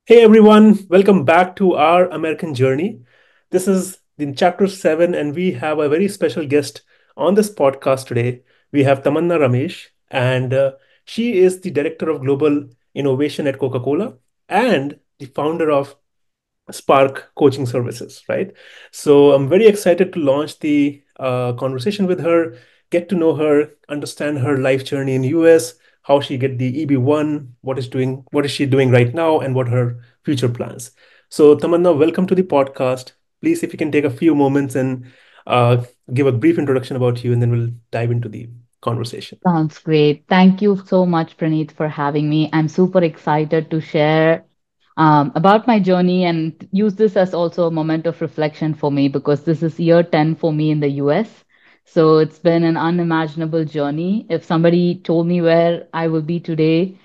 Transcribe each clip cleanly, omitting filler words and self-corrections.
Hey everyone, welcome back to our American journey. This is in chapter 7, and we have a very special guest on this podcast today. We have Tamanna Ramesh, and she is the Director of Global Innovation at Coca Cola and the founder of Spark Coaching Services, right? So I'm very excited to launch the conversation with her, get to know her, understand her life journey in US, how she get the EB-1, what is she doing right now, and what her future plans. So Tamanna, welcome to the podcast. Please, if you can take a few moments and uh, give a brief introduction about you, and then we'll dive into the conversation. Sounds great. Thank you so much, Praneeth, for having me. I'm super excited to share about my journey and use this as also a moment of reflection for me because this is year 10 for me in the US. So it's been an unimaginable journey. If somebody told me where I will be today,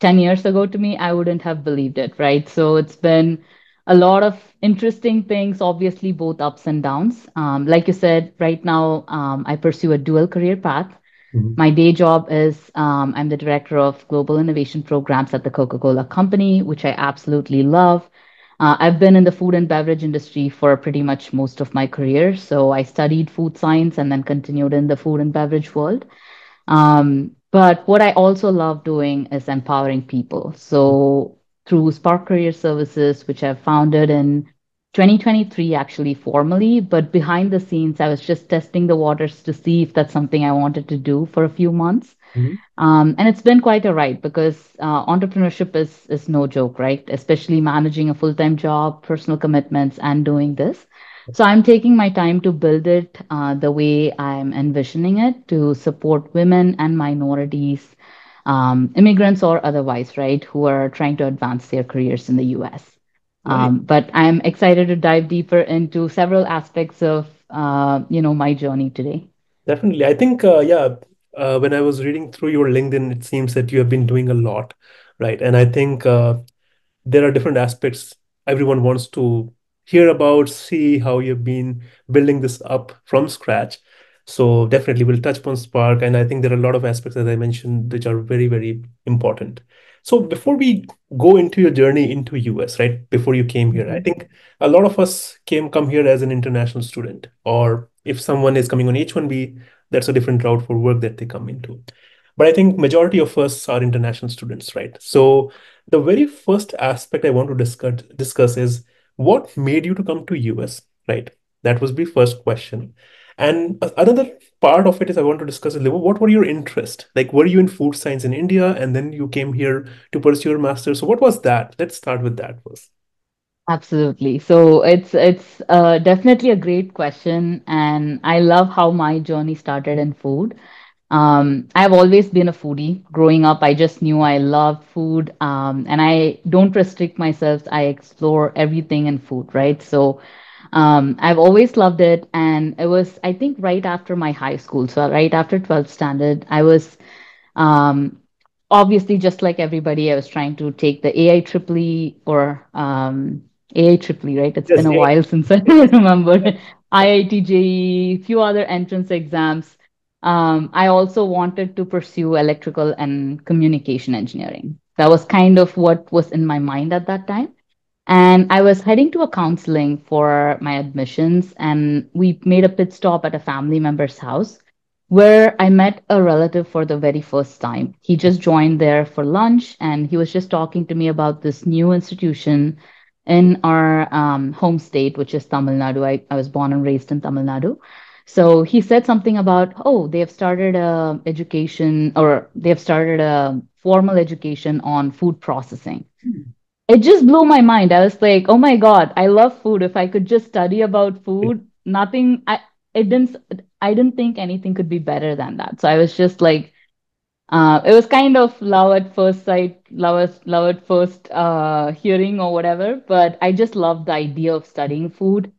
10 years ago to me, I wouldn't have believed it, right? So it's been a lot of interesting things, obviously, both ups and downs. Like you said, right now, I pursue a dual career path. Mhm. My day job is I'm the director of global innovation programs at the Coca Cola Company, which I absolutely love. I've been in the food and beverage industry for pretty much most of my career. So I studied food science and then continued in the food and beverage world. But what I also love doing is empowering people. So through Spark Career Services, which I've founded in 2023, actually formally, but behind the scenes, I was just testing the waters to see if that's something I wanted to do for a few months. Mhm. And it's been quite a ride because entrepreneurship is no joke, right? Especially managing a full-time job, personal commitments, and doing this. So I'm taking my time to build it the way I'm envisioning it to support women and minorities, immigrants or otherwise, right, who are trying to advance their careers in the US. Nice. But I'm excited to dive deeper into several aspects of my journey today. Definitely. I think, yeah, when I was reading through your LinkedIn, it seems that you have been doing a lot, right? And I think there are different aspects everyone wants to hear about, see how you've been building this up from scratch. So definitely we'll touch upon Spark. And I think there are a lot of aspects, as I mentioned, which are very, very important. So before we go into your journey into US, right? Before you came here, I Mhm. think a lot of us come here as an international student, or if someone is coming on H-1B, that's a different route for work that they come into. But I think majority of us are international students, right? So the very first aspect I want to discuss is what made you to come to US, right? That was the first question. And another part of it is I want to discuss a little what were your interests? Like, were you in food science in India and then you came here to pursue your master's? So what was that? Let's start with that first. Absolutely. So it's definitely a great question, and I love how my journey started in food. I've always been a foodie. Growing up, I just knew I loved food, and I don't restrict myself. I explore everything in food, right? So I've always loved it, and it was, I think, right after my high school, so right after 12th standard, I was um, obviously, just like everybody, I was trying to take the AI triple E or AI triple E, right? It's Yes, been a yeah. while since I remember IIT JEE, few other entrance exams. I also wanted to pursue electrical and communication engineering. That was kind of what was in my mind at that time. And I was heading to a counseling for my admissions, and we made a pit stop at a family member's house where I met a relative for the very first time. He just joined there for lunch, and he was just talking to me about this new institution in our home state, which is Tamil Nadu. I was born and raised in Tamil Nadu. So he said something about, oh, they have started a education or they have started a formal education on food processing. It just blew my mind. I was like, oh my God, I love food. If I could just study about food, nothing, it didn't, I didn't think anything could be better than that. So I was just like, it was kind of love at first sight, love at first hearing or whatever. But I just loved the idea of studying food.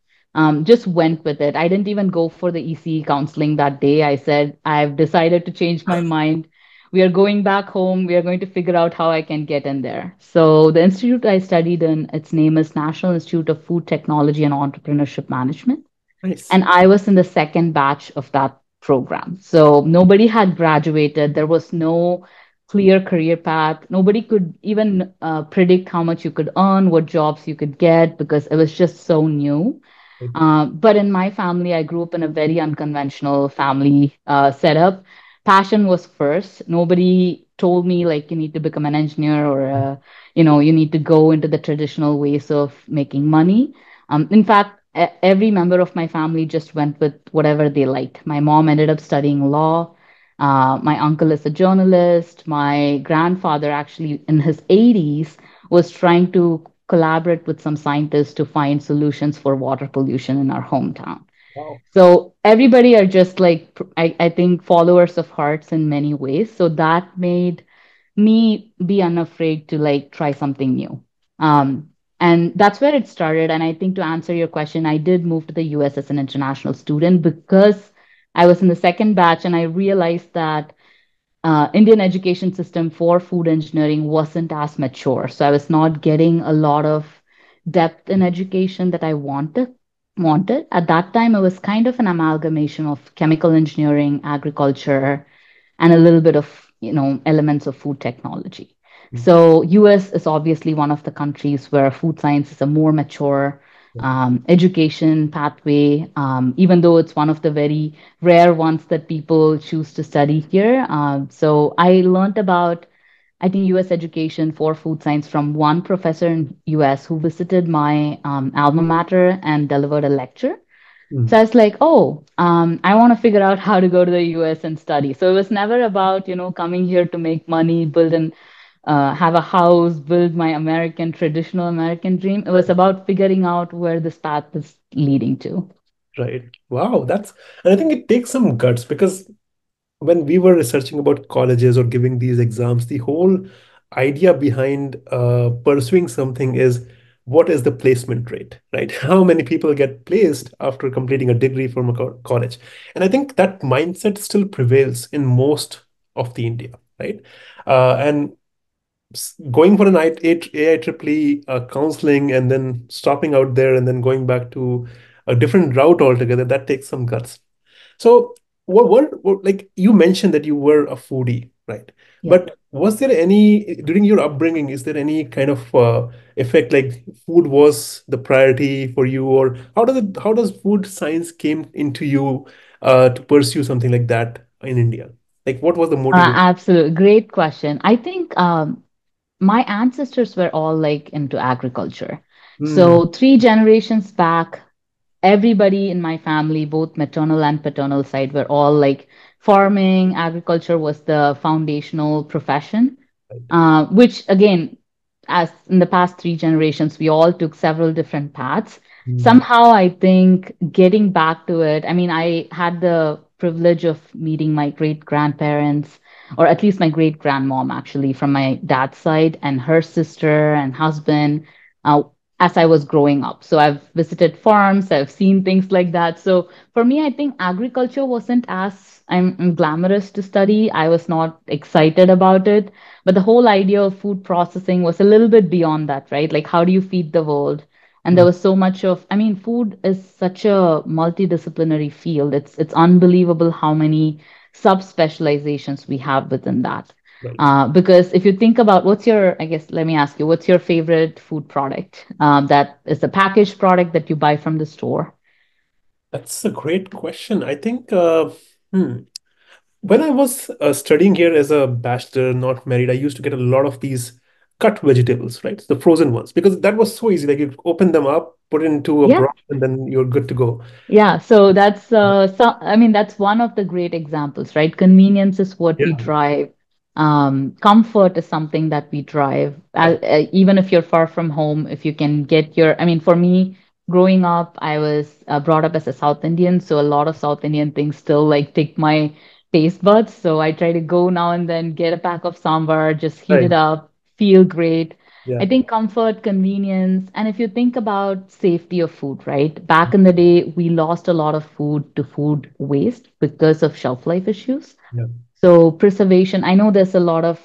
Just went with it. I didn't even go for the EC counseling that day. I said, I've decided to change my mind. We are going back home. We are going to figure out how I can get in there. So the institute I studied in, its name is National Institute of Food Technology and Entrepreneurship Management. Nice. And I was in the second batch of that program. So nobody had graduated. There was no clear career path. Nobody could even predict how much you could earn, what jobs you could get, because it was just so new. Right. But in my family, I grew up in a very unconventional family setup. Passion was first. Nobody told me like you need to become an engineer or you need to go into the traditional ways of making money. In fact, every member of my family just went with whatever they liked. My mom ended up studying law. My uncle is a journalist. My grandfather, actually in his 80s, was trying to collaborate with some scientists to find solutions for water pollution in our hometown. Wow. So everybody are just like I think followers of hearts in many ways. So that made me be unafraid to like try something new. Um, and that's where it started. And I think to answer your question, I did move to the US as an international student because I was in the second batch and I realized that Indian education system for food engineering wasn't as mature. So I was not getting a lot of depth in education that I wanted. At that time, it was kind of an amalgamation of chemical engineering, agriculture, and a little bit of elements of food technology. Mm. So US is obviously one of the countries where food science is a more mature education pathway, even though it's one of the very rare ones that people choose to study here. So I learned about, I think, US education for food science from one professor in US who visited my alma mater and delivered a lecture. So Mm. I was like, oh, I want to figure out how to go to the US and study. So it was never about, coming here to make money, build and have a house, build my American, traditional American dream. It was Right. about figuring out where this path is leading to. Right. Wow. And I think it takes some guts because when we were researching about colleges or giving these exams, the whole idea behind pursuing something is what is the placement rate, right? How many people get placed after completing a degree from a college? And I think that mindset still prevails in most of the India, right? And going for an AIEEE counseling and then stopping out there and then going back to a different route altogether, that takes some guts. So, like you mentioned that you were a foodie, right? Yeah. But was there any, during your upbringing, is there any kind of effect like food was the priority for you, or how does food science came into you to pursue something like that in India? Like, what was the motivation? Absolutely. Great question. I think my ancestors were all like into agriculture. Hmm. So 3 generations back, everybody in my family, both maternal and paternal side, were all like farming. Agriculture was the foundational profession, Right. which again, as in the past 3 generations, we all took several different paths. Hmm. Somehow, I think getting back to it, I mean, I had the privilege of meeting my great grandparents, or at least my great grandmom, actually, from my dad's side, and her sister and husband. Uh, as I was growing up. So I've visited farms, I've seen things like that. So for me, I think agriculture wasn't as glamorous to study. I was not excited about it. But the whole idea of food processing was a little bit beyond that, right? Like, how do you feed the world? And there Hmm. was so much of, I mean, food is such a multidisciplinary field. It's unbelievable how many subspecializations we have within that. Right. Because if you think about what's your, I guess, let me ask you, what's your favorite food product that is a packaged product that you buy from the store? That's a great question. I think when I was studying here as a bachelor, not married, I used to get a lot of these cut vegetables, right? The frozen ones, because that was so easy. Like you open them up, put it into a Yeah. broth, and then you're good to go. Yeah, so I mean, that's one of the great examples, right? Convenience is what we Yeah. drive. Comfort is something that we drive. Right. Even if you're far from home, if you can get I mean, for me, growing up, I was brought up as a South Indian, so a lot of South Indian things still like tick my taste buds. So I try to go now and then, get a pack of sambar, just heat it Right. up, feel great. Yeah. I think comfort, convenience, and if you think about safety of food, right? Back in the day, we lost a lot of food to food waste because of shelf life issues. Yeah. So preservation, I know there's a lot of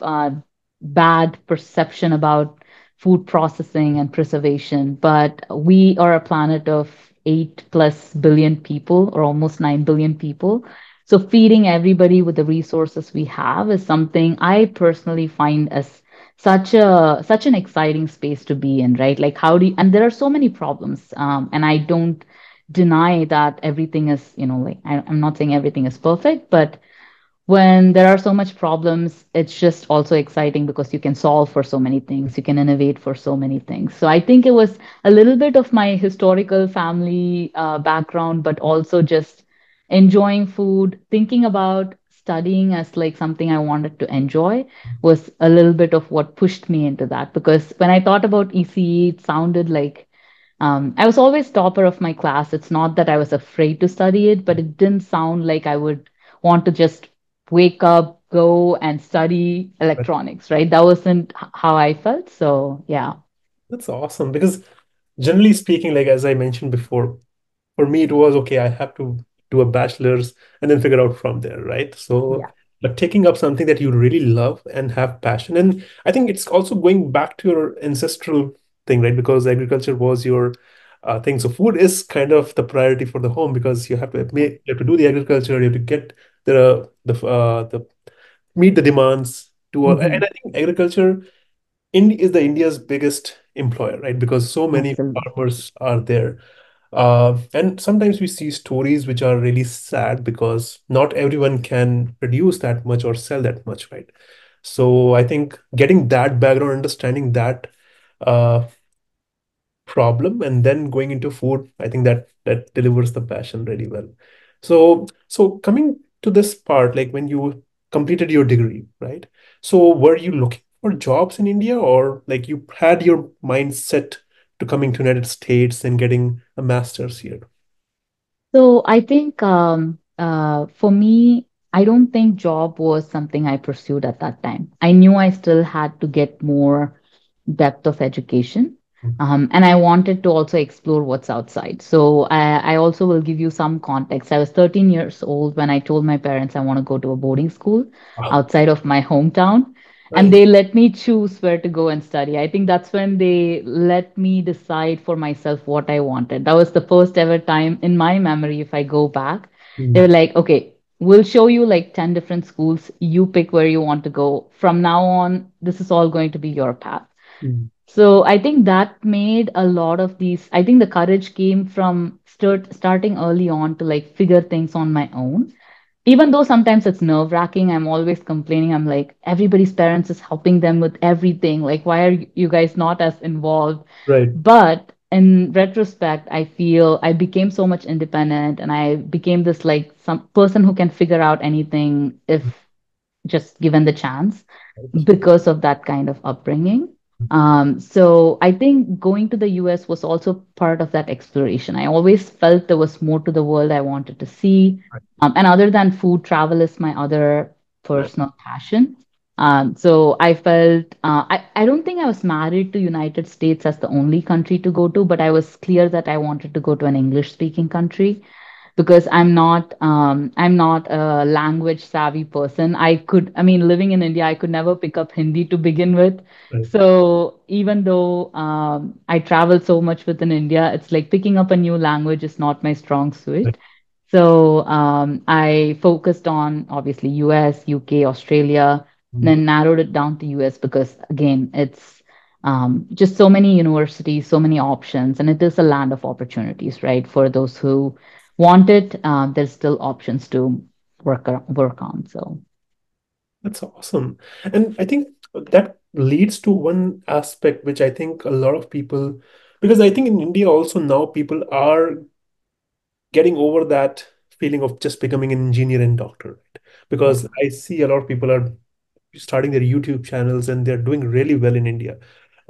bad perception about food processing and preservation, but we are a planet of 8+ billion people, or almost 9 billion people. So feeding everybody with the resources we have is something I personally find as such an exciting space to be in, right? Like how do you, and there are so many problems, and I don't deny that everything is, like I'm not saying everything is perfect, but when there are so much problems, it's just also exciting because you can solve for so many things, you can innovate for so many things. So I think it was a little bit of my historical family background, but also just enjoying food, thinking about studying as like something I wanted to enjoy was a little bit of what pushed me into that. Because when I thought about ECE, it sounded like I was always topper of my class. It's not that I was afraid to study it, but it didn't sound like I would want to just wake up, go and study Right. electronics, right? That wasn't how I felt. So, yeah. That's awesome because generally speaking, like as I mentioned before, for me it was okay, I have to do a bachelor's and then figure out from there, right? So, Yeah. but taking up something that you really love and have passion, and I think it's also going back to your ancestral thing, right? Because agriculture was your thing. So food is kind of the priority for the home because you have to make, you have to do the agriculture, you have to get the meet the demands to all. And Hmm. I think agriculture in is the India's biggest employer, right? Because so many Absolutely. farmers are there. And sometimes we see stories which are really sad because not everyone can produce that much or sell that much, right? So I think getting that background, understanding that uh, problem, and then going into food, I think that delivers the passion really well. So coming to this part, like when you completed your degree, right? So were you looking for jobs in India, or like you had your mind set to coming to United States and getting a master's here? So I think for me, I don't think job was something I pursued at that time. I knew I still had to get more depth of education. And I wanted to also explore what's outside. So I also will give you some context. I was 13 years old when I told my parents I want to go to a boarding school Wow, outside of my hometown. And nice. they let me choose where to go and study. I think that's when they let me decide for myself what I wanted. That was the first ever time in my memory, if I go back, they were Mm, like, okay, we'll show you like 10 different schools. You pick where you want to go. From now on, this is all going to be your path. mm, So I think that made a lot of these. I think the courage came from starting early on to like figure things on my own. Even though sometimes it's nerve-wracking, I'm always complaining. I'm like, everybody's parents is helping them with everything. Like, why are you guys not as involved? right. But in retrospect, I feel I became so much independent and I became this like some person who can figure out anything if just given the chance because of that kind of upbringing. So I think going to the US was also part of that exploration. I always felt there was more to the world I wanted to see. And other than food, travel is my other Right. personal passion. So I felt I don't think I was married to United States as the only country to go to, but I was clear that I wanted to go to an English speaking country because I'm not a language savvy person. I mean, living in India, I could never pick up Hindi to begin with. Right. So even though I travel so much within India, it's like picking up a new language is not my strong Right. suit. So I focused on obviously US, UK, Australia, Mm, then narrowed it down to US because again, it's just so many universities, so many options, and it is a land of opportunities, right? For those who want it, there's still options to work on. So that's awesome. And I think that leads to one aspect which I think a lot of people, because I think in India also now people are getting over that feeling of just becoming an engineer and doctor, right? yeah. Because I see a lot of people are starting their YouTube channels and they're doing really well in India.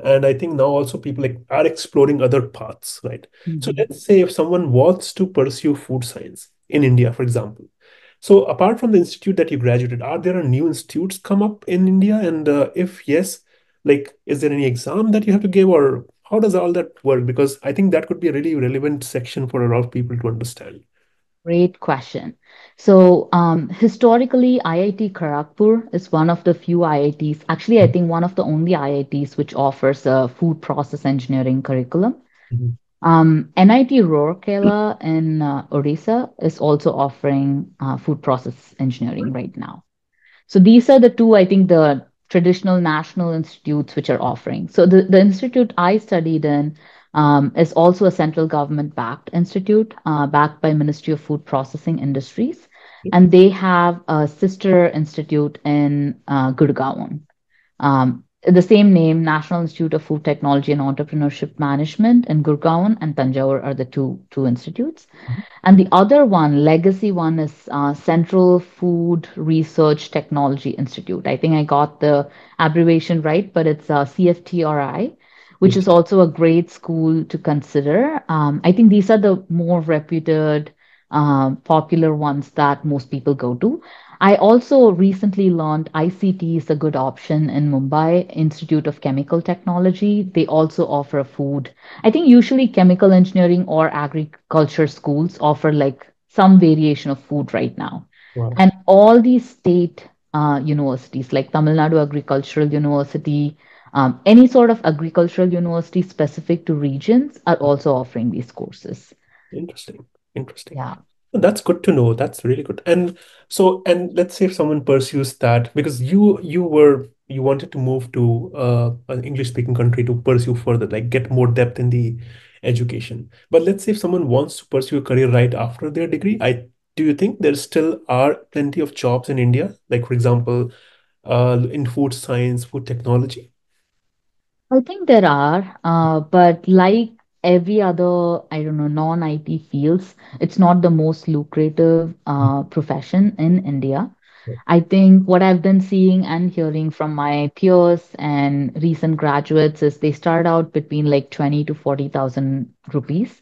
And I think now also people like are exploring other paths, right? So Mhm. let's say if someone wants to pursue food science in India, for example. So apart from the institute that you graduated, are there new institutes come up in India? And if yes, like is there any exam that you have to give, or how does all that work? Because I think that could be a really relevant section for a lot of people to understand. Great question. So, historically, IIT Kharagpur is one of the few IITs, actually, I think one of the only IITs which offers a food process engineering curriculum. Mhm. NIT Rourkela in Odisha is also offering food process engineering right now. So these are the two, I think, the traditional national institutes which are offering. So the institute I studied in is also a central government backed institute, backed by Ministry of Food Processing Industries, and they have a sister institute in Gurgaon. The same name, National Institute of Food Technology and Entrepreneurship Management in Gurgaon and Tanjore are the two institutes. And the other one, legacy one, is Central Food Research Technology Institute. I think I got the abbreviation right, but it's CFTRI, which is Interesting. also a great school to consider. I think these are the more reputed, popular ones that most people go to. I also recently learned ICT is a good option in Mumbai, Institute of Chemical Technology. They also offer food. I think usually chemical engineering or agriculture schools offer like some variation of food right now. Wow. And all these state universities, like Tamil Nadu Agricultural University, any sort of agricultural university specific to regions are also offering these courses. Interesting. Interesting. Yeah. That's good to know. That's really good. And so, and let's say if someone pursues that, because you wanted to move to an English-speaking country to pursue further, like get more depth in the education. But let's say if someone wants to pursue a career right after their degree, I do you think there still are plenty of jobs in India? Like for example, in food science, food technology? I think there are, but like every other, I don't know, non-IT fields, it's not the most lucrative profession in India. I think what I've been seeing and hearing from my peers and recent graduates is they start out between like 20 to 40,000 rupees.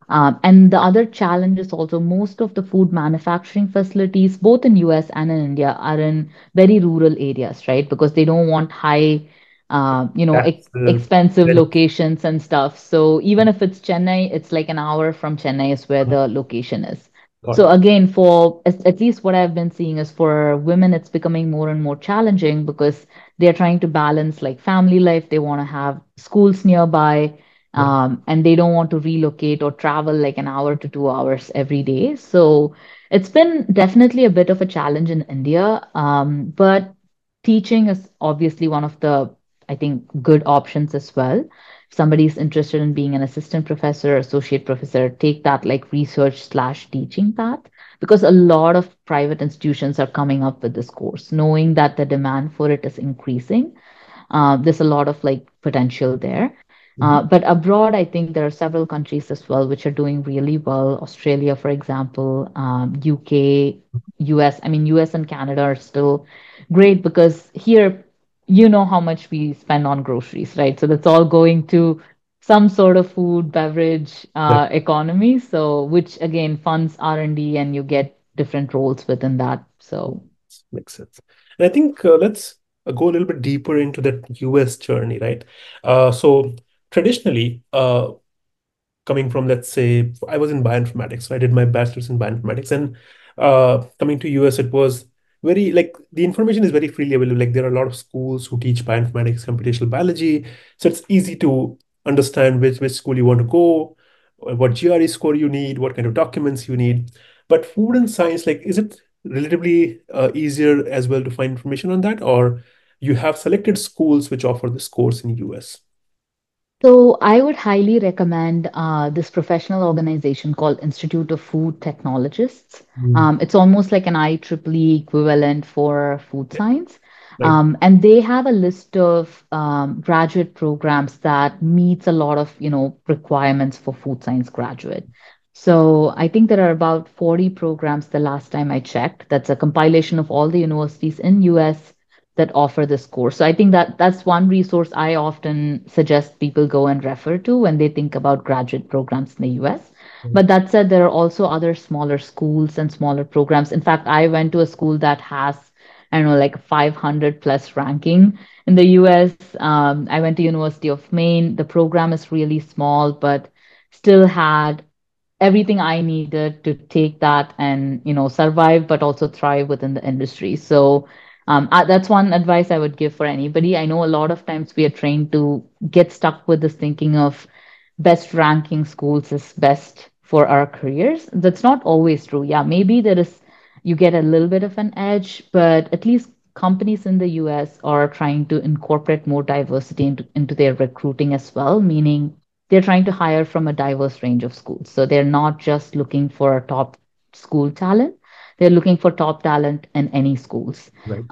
And the other challenge is also most of the food manufacturing facilities, both in US and in India, are in very rural areas, right? Because they don't want high, That's expensive rent. locations and stuff. So even if it's Chennai, it's like an hour from Chennai is where the location is. Got So it. again, for at least what I've been seeing is for women, it's becoming more and more challenging because they're trying to balance like family life. They want to have schools nearby, Right. and they don't want to relocate or travel like an hour to 2 hours every day. So it's been definitely a bit of a challenge in India. But teaching is obviously one of the, I think, good options as well. If somebody is interested in being an assistant professor, associate professor, take that like research slash teaching path because a lot of private institutions are coming up with this course, knowing that the demand for it is increasing. There's a lot of like potential there. Mhm. But abroad, I think there are several countries as well which are doing really well. Australia, for example, UK, US. I mean, US and Canada are still great because here, you know how much we spend on groceries, right? So that's all going to some sort of food, beverage economy. So which again funds R&D and you get different roles within that. So. Makes sense. And I think let's go a little bit deeper into that US journey, right? So traditionally, coming from, let's say, I was in bioinformatics, so I did my bachelor's in bioinformatics, and coming to US, it was very like the information is very freely available. Like there are a lot of schools who teach bioinformatics, computational biology, so it's easy to understand which school you want to go, what GRE score you need, what kind of documents you need. But food and science, like, is it relatively easier as well to find information on that, or you have selected schools which offer this course in US? So I would highly recommend this professional organization called Institute of Food Technologists. Mm. It's almost like an IEEE equivalent for food Yeah, science. right. And they have a list of graduate programs that meets a lot of, requirements for food science graduate. So I think there are about 40 programs the last time I checked. That's a compilation of all the universities in US that offer this course. So I think that that's one resource I often suggest people go and refer to when they think about graduate programs in the US. But that said, there are also other smaller schools and smaller programs. In fact, I went to a school that has, I don't know, like 500 plus ranking in the US. I went to University of Maine. The program is really small, but still had everything I needed to take that and survive, but also thrive within the industry. So that's one advice I would give for anybody. I know a lot of times we are trained to get stuck with this thinking of best ranking schools is best for our careers. That's not always true. Yeah, maybe there is, you get a little bit of an edge, but at least companies in the US are trying to incorporate more diversity into their recruiting as well, meaning they're trying to hire from a diverse range of schools. So they're not just looking for a top school talent, they're looking for top talent in any schools. Right.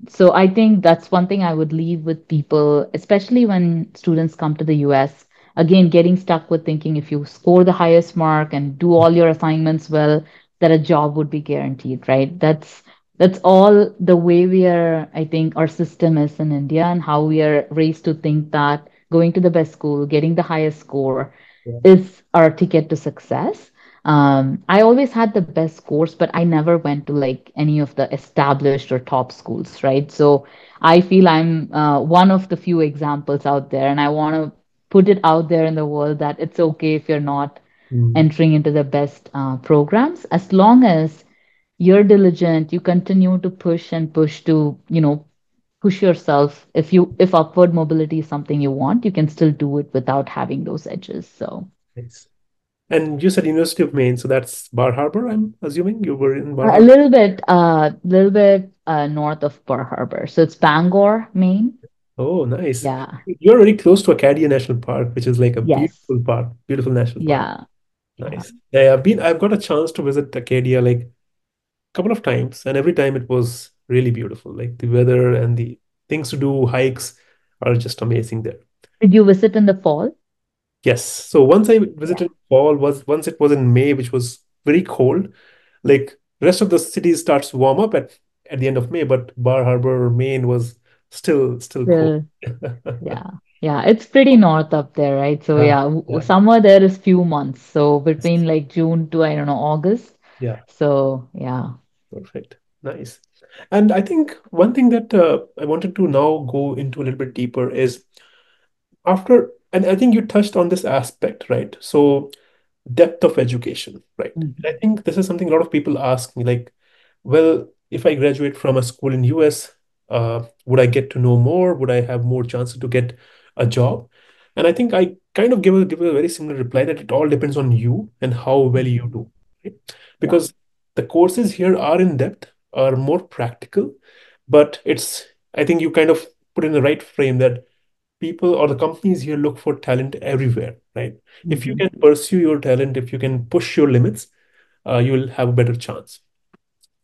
So I think that's one thing I would leave with people, especially when students come to the US. Again, getting stuck with thinking if you score the highest mark and do all your assignments well, that a job would be guaranteed, right? That's all the way we are, I think, our system is in India and how we are raised to think that going to the best school, getting the highest score Yeah. is our ticket to success. I always had the best scores, but I never went to like any of the established or top schools, right? So I feel I'm one of the few examples out there, and I want to put it out there in the world that it's okay if you're not Mm. entering into the best programs, as long as you're diligent, you continue to push and push to, push yourself. If upward mobility is something you want, you can still do it without having those edges. So Nice. And you said University of Maine, so that's Bar Harbor, I'm assuming you were in Bar a Harbor. little bit north of Pearl Harbor. So it's Bangor, Maine. Oh, nice. Yeah. You're very close to Acadia National Park, which is like a Yes. beautiful park, beautiful national park. Yeah. Yeah. Nice. Yeah, I've got a chance to visit Acadia like a couple of times, and every time it was really beautiful. Like the weather and the things to do, hikes are just amazing there. Did you visit in the fall? Yes. So once I Yeah. visited fall was once it was in May, which was very cold. Like rest of the city starts to warm up at the end of May, but Bar Harbor, Maine was still cold. Still, yeah. Yeah. It's pretty north up there, right? So Yeah, yeah, yeah, summer there is few months. So between like June to, I don't know, August. yeah. So yeah. Perfect. Nice. And I think one thing that I wanted to now go into a little bit deeper is after, and I think you touched on this aspect, right? So depth of education, right? Mhm. I think this is something a lot of people ask me, like, well, if I graduate from a school in US, would I get to know more? Would I have more chances to get a job? And I think I kind of give a very similar reply that it all depends on you and how well you Mhm. do, right? Yeah. Because the courses here are in depth, are more practical, but it's I think you kind of put in the right frame that people or the companies here look for talent everywhere, right? If you Mhm. can pursue your talent, if you can push your limits, you'll have a better chance.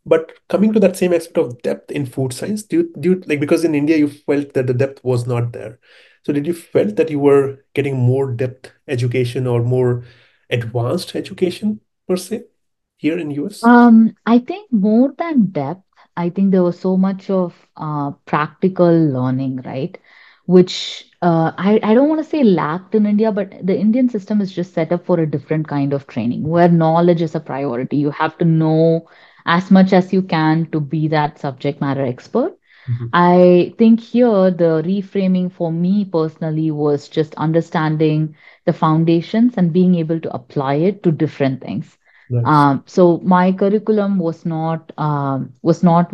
But coming to that same aspect of depth in food science, do you like because in India you felt that the depth was not there. So did you felt that you were getting more depth education or more advanced education per se here in US? I think more than depth, I think there was so much of practical learning, right? Which I don't want to say lacked in India, but the Indian system is just set up for a different kind of training where knowledge is a priority. You have to know as much as you can to be that subject matter expert. Mhm. I think here the reframing for me personally was just understanding the foundations and being able to apply it to different things. Nice. So my curriculum was not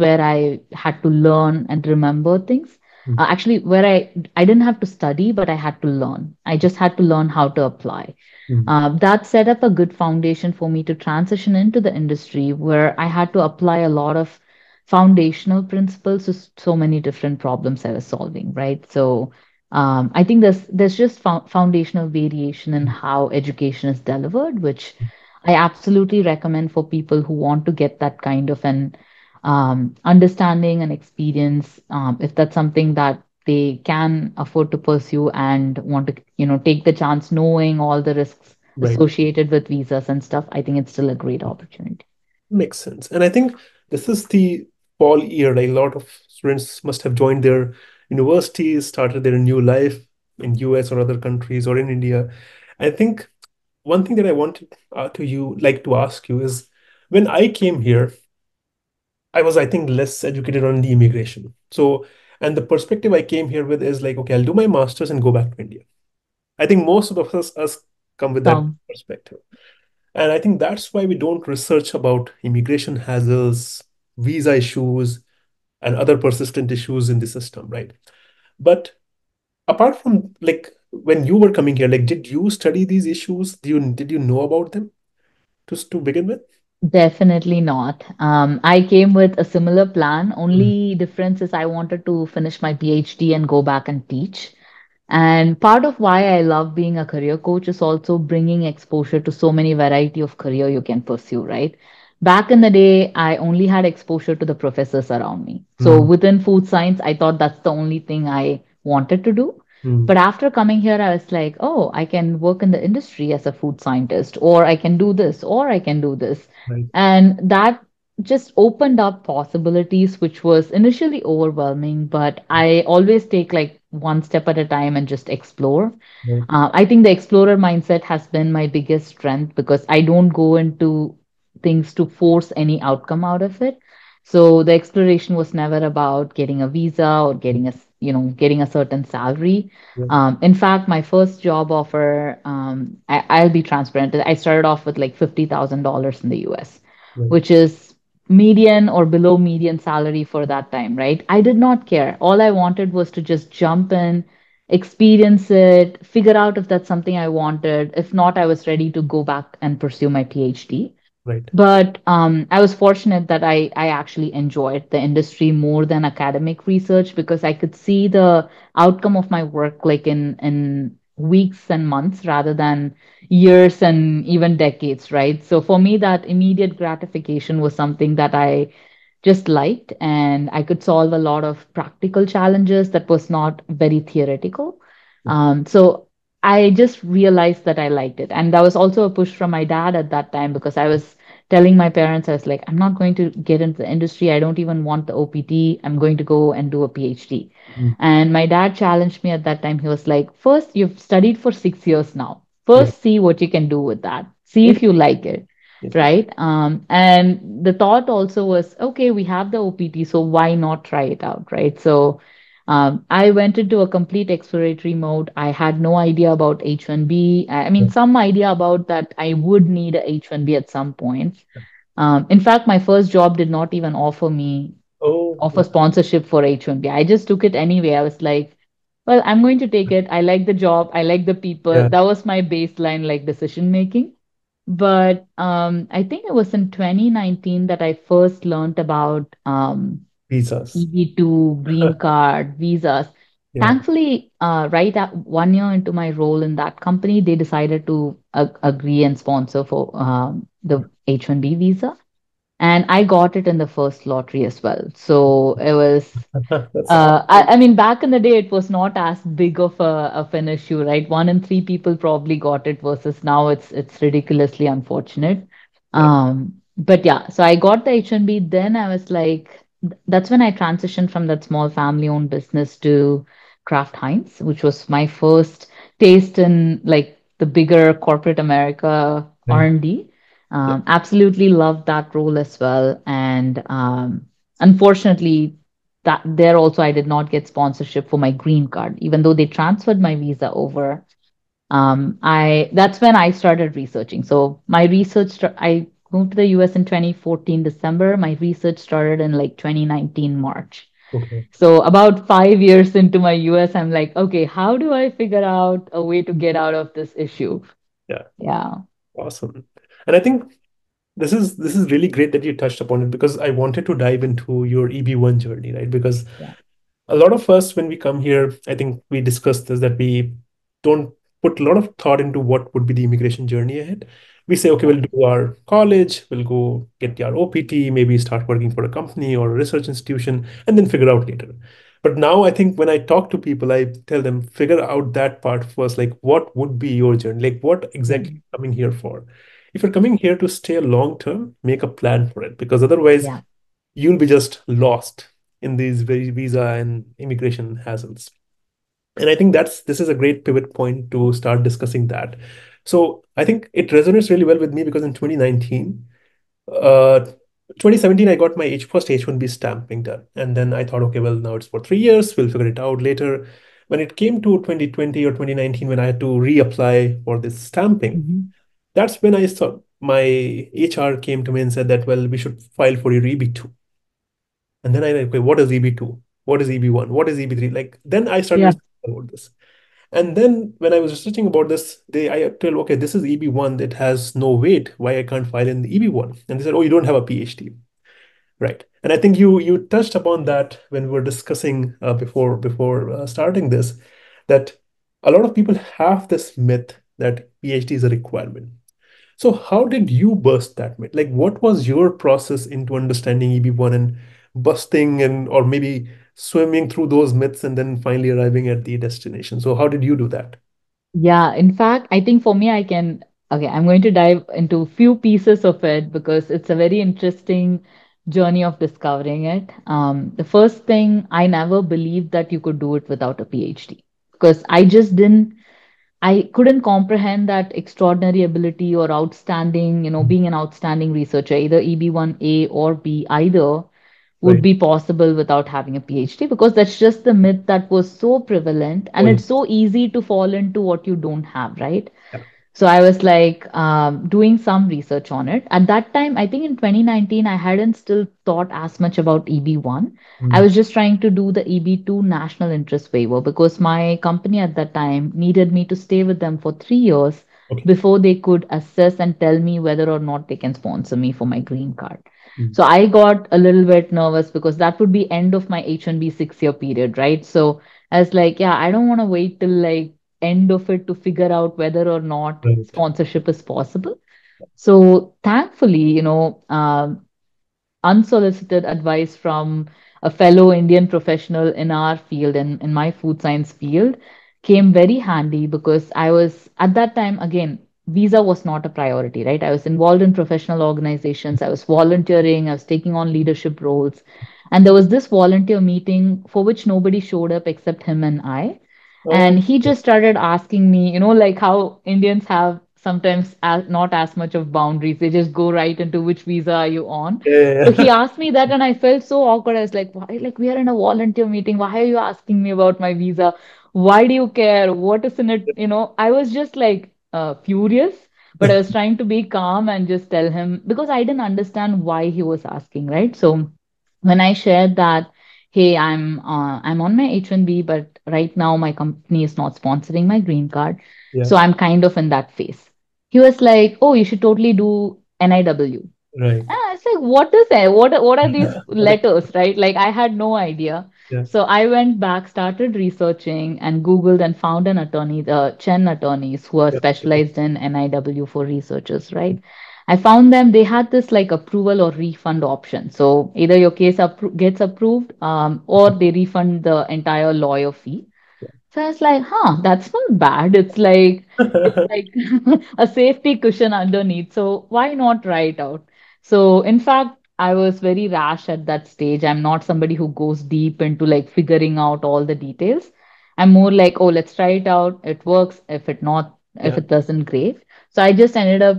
where I had to learn and remember things. Mhm. Actually, where I didn't have to study, but I had to learn. I just had to learn how to apply. Mhm. That set up a good foundation for me to transition into the industry where I had to apply a lot of foundational principles to so many different problems I was solving, right? So I think there's just foundational variation in how education is delivered, which I absolutely recommend for people who want to get that kind of an understanding and experience, if that's something that they can afford to pursue and want to, take the chance, knowing all the risks Right. associated with visas and stuff. I think it's still a great opportunity. Makes sense. And I think this is the fall year. Like a lot of students must have joined their universities, started their new life in US or other countries or in India. I think one thing that I wanted to ask you is when I came here, I was, I think, less educated on the immigration. So, and the perspective I came here with is like, okay, I'll do my master's and go back to India. I think most of us come with that Um, perspective. And I think that's why we don't research about immigration hassles, visa issues, and other persistent issues in the system, right? But apart from like when you were coming here, like, did you study these issues? Did you know about them to begin with? Definitely not. I came with a similar plan. Mm. Only difference is I wanted to finish my PhD and go back and teach. And part of why I love being a career coach is also bringing exposure to so many variety of career you can pursue, right? Back in the day, I only had exposure to the professors around me. So Mm. within food science, I thought that's the only thing I wanted to do. Mm. But after coming here, I was like, oh, I can work in the industry as a food scientist, or I can do this, or I can do this. Right. And that just opened up possibilities, which was initially overwhelming, but I always take like one step at a time and just explore. Right. I think the explorer mindset has been my biggest strength because I don't go into things to force any outcome out of it. So the exploration was never about getting a visa or getting getting a certain salary. Yeah. In fact, my first job offer, I'll be transparent. I started off with like $50,000 in the US, Right. which is median or below median salary for that time, right? I did not care. All I wanted was to just jump in, experience it, figure out if that's something I wanted. If not, I was ready to go back and pursue my PhD. Right. But I was fortunate that I actually enjoyed the industry more than academic research because I could see the outcome of my work like in weeks and months rather than years and even decades, right? So for me, that immediate gratification was something that I just liked, and I could solve a lot of practical challenges that was not very theoretical. So I just realized that I liked it. And that was also a push from my dad at that time because I was telling my parents, I was like, I'm not going to get into the industry. I don't even want the OPT. I'm going to go and do a PhD. Mm. And my dad challenged me at that time. He was like, first, you've studied for 6 years now. Yeah. First, see what you can do with that. See Yeah. if you like it. Yeah. Right. And the thought also was, okay, we have the OPT, so why not try it out? Right. So I went into a complete exploratory mode. I had no idea about H1B. I mean, Yeah. some idea about that I would need a H1B at some point. In fact, my first job did not even Oh, offer yeah. sponsorship for H1B. I just took it anyway. I was like, well, I'm going to take it. I like the job. I like the people. Yeah. That was my baseline like decision making. But I think it was in 2019 that I first learned about Visas. EB-2, green card, visas. Yeah. Thankfully, right at 1 year into my role in that company, they decided to agree and sponsor for the H-1B visa. And I got it in the first lottery as well. So it was That's awesome. I mean, back in the day, it was not as big of an issue, right? One in three people probably got it versus now it's ridiculously unfortunate. Yeah. But yeah, so I got the H-1B. Then I was like, that's when I transitioned from that small family-owned business to Kraft Heinz, which was my first taste in like the bigger corporate America Right. R&D. Yeah. Absolutely loved that role as well. And unfortunately, that there also I did not get sponsorship for my green card, even though they transferred my visa over. I That's when I started researching. So my I moved to the US in 2014 December. My research started in like 2019 March. Okay. So about 5 years into my US, I'm like, okay, how do I figure out a way to get out of this issue? Yeah. Yeah. Awesome. And I think this is really great that you touched upon it because I wanted to dive into your EB-1 journey, right? Because Yeah. a lot of us, when we come here, I think we discussed this, that we don't put a lot of thought into what would be the immigration journey ahead. We say, okay, Yeah. we'll do our college, we'll go get our OPT, maybe start working for a company or a research institution, and then figure out later. But now I think when I talk to people, I tell them, figure out that part first. Like, what would be your journey? Like, what exactly Mm. coming here for? If you're coming here to stay long term, make a plan for it, because otherwise Yeah. you'll be just lost in these very visa and immigration hassles. And I think this is a great pivot point to start discussing that. So I think it resonates really well with me because in 2019, 2017, I got my first H1B stamping done. And then I thought, okay, well, now it's for 3 years. We'll figure it out later. When it came to 2020 or 2019, when I had to reapply for this stamping, Mhm. that's when I saw my HR came to me and said that, well, we should file for your EB-2. And then I like, okay, what is EB-2? What is EB-1? What is EB-3? Like, then I started Yeah. researching about this. And then when I was researching about this, I told, okay, this is EB1. It has no weight. Why I can't file in the EB1? And they said, oh, you don't have a PhD. Right. And I think you touched upon that when we were discussing before starting this, that a lot of people have this myth that PhD is a requirement. So how did you bust that myth? Like, what was your process into understanding EB1 and busting and or maybe swimming through those myths and then finally arriving at the destination? So how did you do that? Yeah, in fact, I think for me, okay, I'm going to dive into a few pieces of it because it's a very interesting journey of discovering it. The first thing, I never believed that you could do it without a PhD because I couldn't comprehend that extraordinary ability or outstanding, Mm. being an outstanding researcher, either EB1A or B, either would Right. be possible without having a PhD because that's just the myth that was so prevalent Oh, and yeah. it's so easy to fall into what you don't have, right? Yeah. So I was like doing some research on it. At that time, I think in 2019, I hadn't still thought as much about EB1. I Mm. was just trying to do the EB2 national interest waiver because my company at that time needed me to stay with them for 3 years Okay. before they could assess and tell me whether or not they can sponsor me for my green card. Mm. So I got a little bit nervous because that would be end of my H1B 6 year period, right? So I was like, yeah, I don't want to wait till like end of it to figure out whether or not Right. sponsorship is possible. So thankfully, unsolicited advice from a fellow Indian professional in our field and in my food science field came very handy because I was at that time, again, visa was not a priority, right? I was involved in professional organizations, I was volunteering, I was taking on leadership roles. And there was this volunteer meeting for which nobody showed up except him and I. And Oh, he just started asking me, like how Indians have sometimes not as much of boundaries. They just go right into which visa are you on. yeah, So yeah, he yeah. asked me that, and I felt so awkward. I was like, why? Like, we are in a volunteer meeting. Why are you asking me about my visa? Why do you care? What is in it? I was just like furious, but I was trying to be calm and just tell him because I didn't understand why he was asking, right? So when I shared that, hey, I'm on my H1B, but right now my company is not sponsoring my green card, Yeah. so I'm kind of in that phase. He was like, oh, you should totally do NIW. Right. And I was like, what is it? What are these letters, right? Like I had no idea. Yeah. So I went back, started researching and Googled and found an attorney, the Chen attorneys who are Yeah. specialized in NIW for researchers, right? I found them, they had this like approval or refund option. So either your case gets approved or they refund the entire lawyer fee. So I was like, huh, that's not bad. It's like a safety cushion underneath. So why not try it out? So in fact, I was very rash at that stage. I'm not somebody who goes deep into like figuring out all the details. I'm more like, oh, let's try it out. It works. If Yeah. it doesn't, great. So I just ended up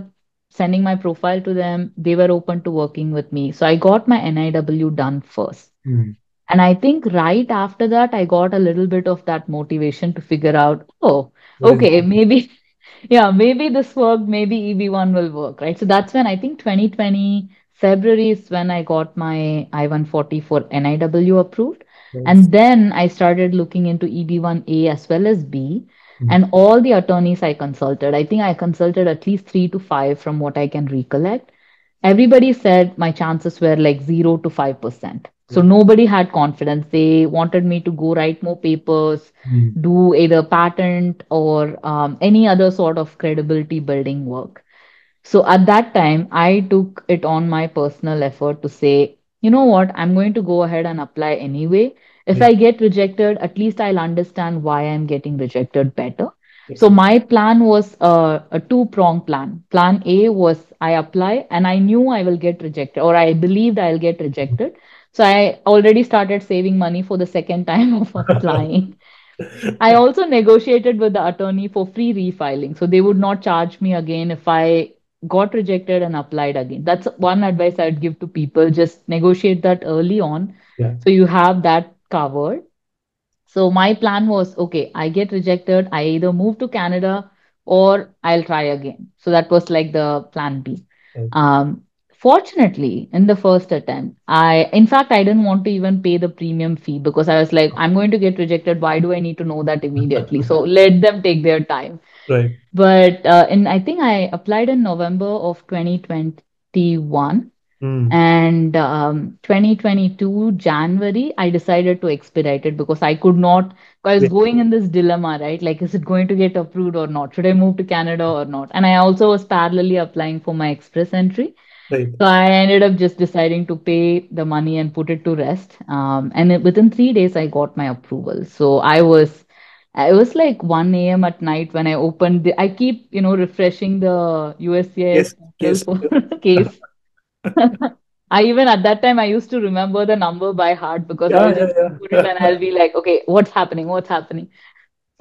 sending my profile to them. They were open to working with me. So I got my NIW done first. Mm. And I think right after that, I got a little bit of that motivation to figure out, oh, What is okay, maybe, yeah, maybe this worked, maybe EB1 will work, right? So that's when I think 2020 February is when I got my I-140 for NIW approved. nice? And then I started looking into EB1A as well as B. Mm. And all the attorneys I consulted, I think I consulted at least 3 to 5 from what I can recollect. Everybody said my chances were like 0 to 5%. So Yeah. nobody had confidence. They wanted me to go write more papers, Mm. do either patent or any other sort of credibility building work. So at that time, I took it on my personal effort to say, you know what, I'm going to go ahead and apply anyway. If Yeah. I get rejected, at least I'll understand why I'm getting rejected better. So Excellent. my plan was a two-pronged plan. Plan A was I apply and I knew I will get rejected, or I believed I'll get rejected. So I already started saving money for the second time of applying. I also negotiated with the attorney for free refiling. So they would not charge me again if I got rejected and applied again. That's one advice I'd give to people. Just negotiate that early on Yeah. so you have that covered. So my plan was okay, I get rejected, I either move to Canada or I'll try again. So that was like the plan B. Right. Um, Fortunately, in the first attempt, in fact, I didn't want to even pay the premium fee because I was like, I'm going to get rejected. Why do I need to know that immediately? So let them take their time. Right. But I think I applied in November of 2021, Mm. and 2022 January, I decided to expedite it because I could not. I was Yeah. going in this dilemma, right? Like, is it going to get approved or not? Should I move to Canada or not? And I also was parallelly applying for my express entry. Right. So I ended up just deciding to pay the money and put it to rest. Within 3 days, I got my approval. So it was like 1 a.m. at night when I opened I keep, refreshing the USCIS Yes. portal Yes. for case. I even at that time I used to remember the number by heart because Yeah. I'll just put it Yeah. and Yeah. I'll be like, okay, what's happening? What's happening?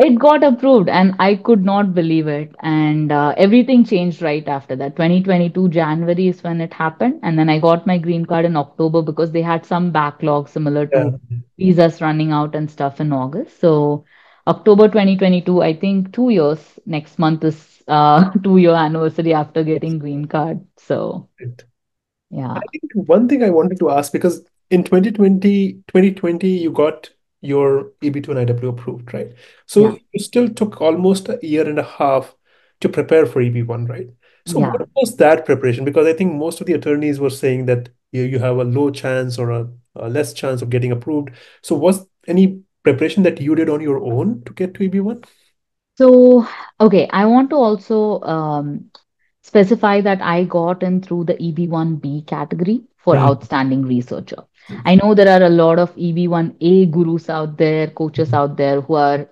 It got approved and I could not believe it. And everything changed right after that. 2022 January is when it happened. And then I got my green card in October because they had some backlog similar Yeah. to visas running out and stuff in August. So October 2022, I think 2 years. Next month is 2 year anniversary after getting green card. So Right. yeah, I think one thing I wanted to ask, because in 2020 you got your EB2 and IW approved, right? So yeah, you still took almost a year and a half to prepare for EB1, right? So yeah. what was that preparation? Because I think most of the attorneys were saying that you have a low chance or a less chance of getting approved. So was any preparation that you did on your own to get to EB1? So, okay, I want to also specify that I got in through the EB1B category for Mm. outstanding researcher. I know there are a lot of EB1A gurus out there, coaches out there who are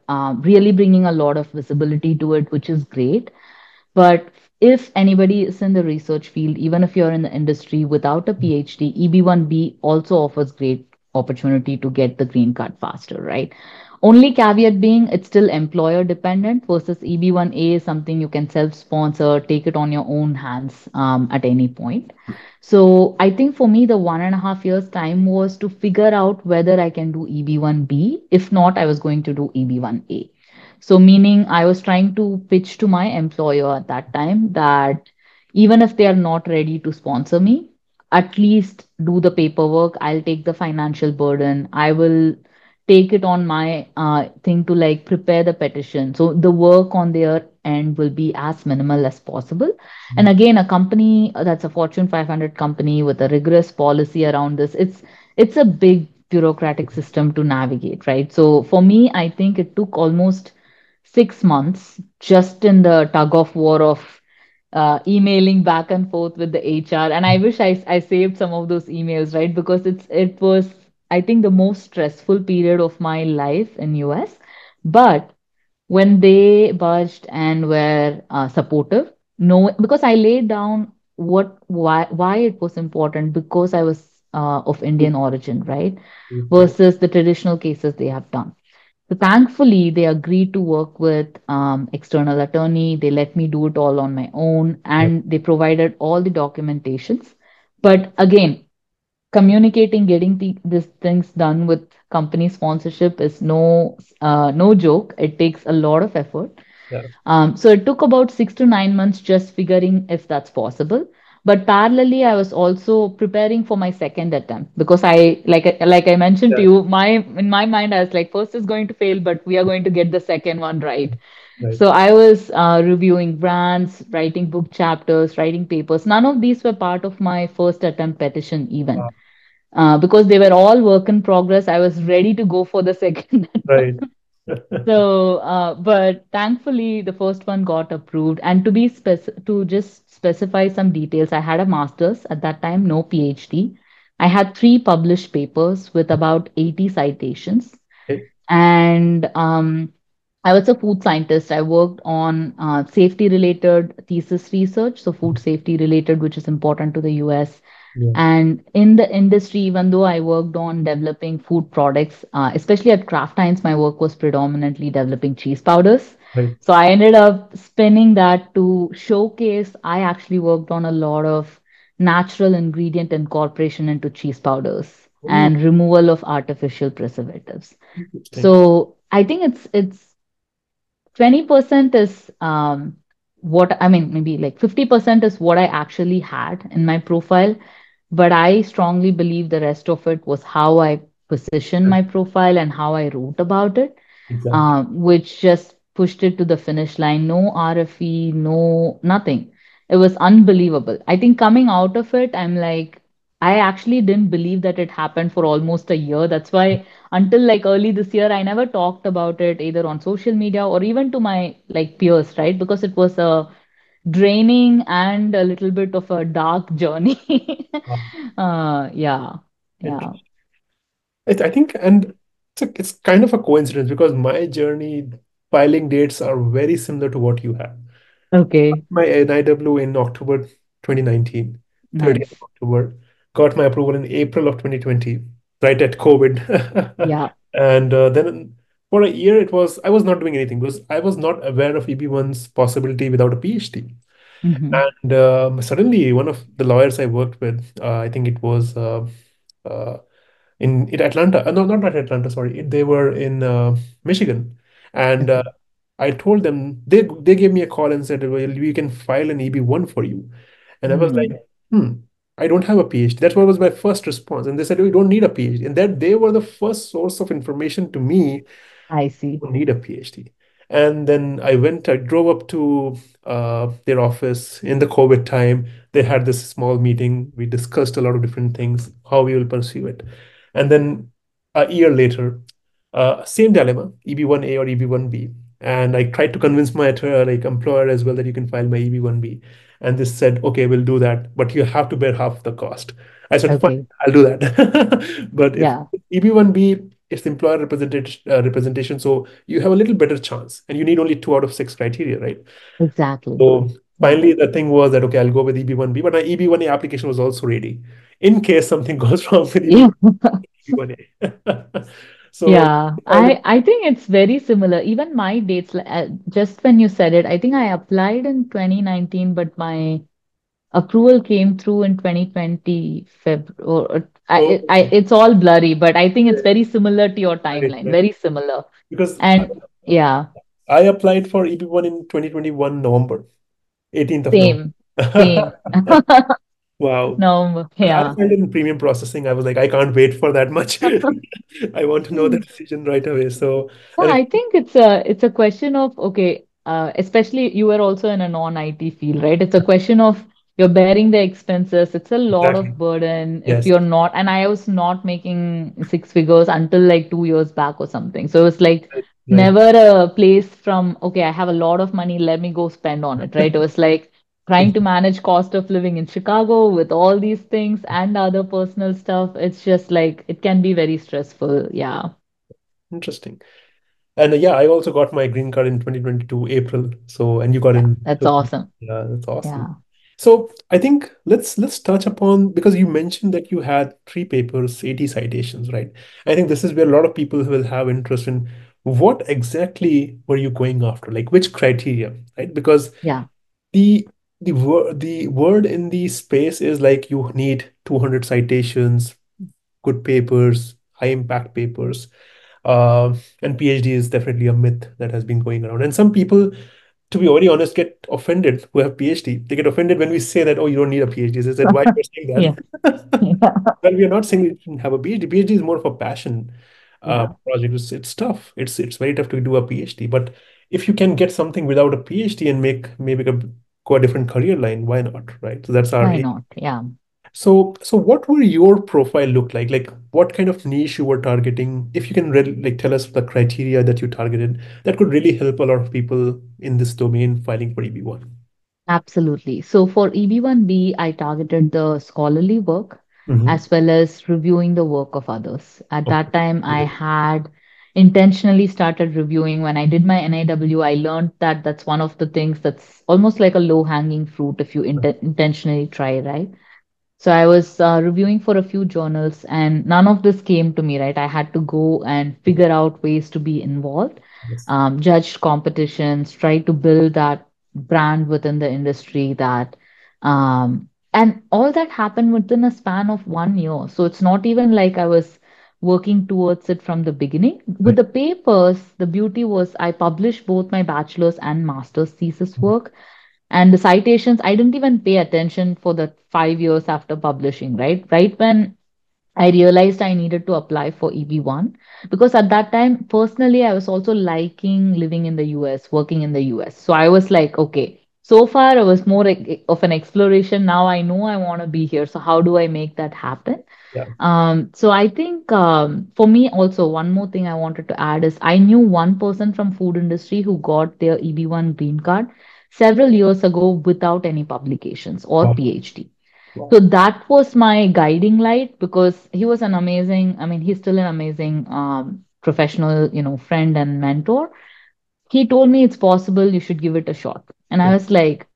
really bringing a lot of visibility to it, which is great. But if anybody is in the research field, even if you're in the industry without a PhD, EB1B also offers great opportunity to get the green card faster, right? Only caveat being it's still employer dependent versus EB1A is something you can self sponsor, take it on your own hands at any point. So I think for me, the 1.5 years time was to figure out whether I can do EB1B. If not, I was going to do EB1A. So, meaning I was trying to pitch to my employer at that time that even if they are not ready to sponsor me, at least do the paperwork. I'll take the financial burden. I will take it on my thing to like prepare the petition. So, the work on their end will be as minimal as possible. And again, a company that's a Fortune 500 company with a rigorous policy around this, it's a big bureaucratic system to navigate, right? So for me, I think it took almost 6 months just in the tug of war of emailing back and forth with the HR. And I wish I saved some of those emails, right? Because it was, I think, the most stressful period of my life in US. But when they budged and were supportive, no, because I laid down why it was important because I was of Indian origin, right? Right. Versus the traditional cases they have done. So thankfully, they agreed to work with external attorney. They let me do it all on my own, Right. and they provided all the documentations. But again, communicating, getting these things done with company sponsorship is no joke. It takes a lot of effort. Yeah. So it took about 6 to 9 months just figuring if that's possible. But parallelly, I was also preparing for my second attempt because like I mentioned to Yeah. you, my in my mind I was like, first is going to fail, but we are going to get the second one right. Right. So I was reviewing brands, writing book chapters, writing papers. None of these were part of my first attempt petition even because they were all work in progress. I was ready to go for the second Right. So, but thankfully, the first one got approved. And to just specify some details, I had a master's at that time, no PhD. I had three published papers with about 80 citations. Okay. And I was a food scientist. I worked on safety related thesis research, so food safety related, which is important to the US. Yeah. And in the industry, even though I worked on developing food products, especially at Kraft Heinz, my work was predominantly developing cheese powders. Right. So I ended up spinning that to showcase. I actually worked on a lot of natural ingredient incorporation into cheese powders Oh, and removal of artificial preservatives. interesting. So I think it's 20% is what I mean, maybe like 50% is what I actually had in my profile, but I strongly believe the rest of it was how I positioned my profile and how I wrote about it, Exactly. which just pushed it to the finish line. No RFE, no nothing. It was unbelievable. I think coming out of it, I'm like, I actually didn't believe that it happened for almost a year. That's why until like early this year, I never talked about it either on social media or even to my like peers, right? Because it was a draining and a little bit of a dark journey. Wow. Yeah, yeah. Interesting. I think, and it's kind of a coincidence because my journey filing dates are very similar to what you have. Okay, My NIW in October 2019, 30th of nice. October. Got my approval in April of 2020, right at COVID. Yeah. And then for a year, I was not doing anything because I was not aware of EB-1's possibility without a PhD. Hmm. And suddenly, one of the lawyers I worked with, I think it was uh, in Atlanta. No, not Atlanta. Sorry, they were in Michigan, and Okay. I told them they gave me a call and said, "Well, we can file an EB-1 for you." And I was Mm, like, I don't have a PhD. That's what was my first response. And they said, "Oh, you don't need a PhD." And that they were the first source of information to me I see. who need a PhD. And then I drove up to their office in the COVID time. They had this small meeting. We discussed a lot of different things, how we will pursue it. And then a year later, same dilemma, EB-1A or EB-1B. And I tried to convince my like employer as well that you can file my EB-1B. And they said, okay, we'll do that, but you have to bear half the cost. I said, fine, Okay. I'll do that. But if Yeah, EB-1B, it's the employer representation, so you have a little better chance, and you need only 2 out of 6 criteria, right? exactly. So Yeah. finally, the thing was that okay, I'll go with EB-1B, but my EB-1A application was also ready in case something goes wrong with Yeah. EB-1A. So Yeah. finally, I think it's very similar. Even my dates, just when you said it, I think I applied in 2019, but my approval came through in 2020 Feb or oh, it's all blurry, but I think it's yeah, very similar to your right, timeline. right. Very similar. Because And yeah, I applied for EB-1 in 2021 November, 18th of same, November. same. Wow. No, But I yeah. filed in premium processing. I was like, I can't wait for that much. I want to know the decision right away. So, Yeah, and I think it's a question of okay, especially you were also in a non-IT field, right? It's a question of you're bearing the expenses. It's a lot exactly. of burden if Yes. you're not, and I was not making six figures until like 2 years back or something. So it's like Right. Right. never a place from okay, I have a lot of money, let me go spend on it, right? It was like trying to manage cost of living in Chicago with all these things and other personal stuff. It's just like it can be very stressful. Yeah, Interesting. And yeah, I also got my green card in 2022 April. So, and you got yeah, in. that's awesome. Yeah, that's awesome. Yeah. So, I think let's touch upon because you mentioned that you had 3 papers, 80 citations, right? I think this is where a lot of people will have interest in what exactly were you going after, like which criteria, right? Because Yeah, the the word in the space is like you need 200 citations, good papers, high impact papers. And PhD is definitely a myth that has been going around. And some people, to be very honest, get offended who have PhD. They get offended when we say that, oh, you don't need a PhD. They said, why are you yeah, saying that? yeah, Well, we are not saying you shouldn't have a PhD. PhD is more of a passion yeah. project. It's tough. It's very tough to do a PhD. But if you can get something without a PhD and make maybe go a different career line, why not? Right. So that's our Why aim. not? Yeah, So what will your profile look like? Like what kind of niche you were targeting? If you can really like tell us the criteria that you targeted, that could really help a lot of people in this domain filing for EB-1. absolutely. So for EB1B, I targeted the scholarly work Hmm. as well as reviewing the work of others. At Okay. that time, I Okay. had intentionally started reviewing. When I did my NIW, I learned that that's one of the things that's almost like a low-hanging fruit if you intentionally try, right? So I was reviewing for a few journals, and none of this came to me, right? I had to go and figure out ways to be involved, Yes. judge competitions, try to build that brand within the industry and all that happened within a span of 1 year. So it's not even like I was working towards it from the beginning. With Right. the papers, the beauty was I published both my bachelor's and master's thesis work And the citations, I didn't even pay attention for the 5 years after publishing, right? Right when I realized I needed to apply for EB-1, because at that time, personally, I was also liking living in the US, working in the US. So I was like, okay, so far it was more of an exploration. Now I know I want to be here. So how do I make that happen? Yeah. So I think for me also one more thing I wanted to add is I knew one person from food industry who got their EB-1 green card several years ago without any publications or Wow. PhD. Wow. So that was my guiding light because he was an amazing, I mean, he's still an amazing professional, friend and mentor. He told me it's possible, you should give it a shot. And I Yeah. was like,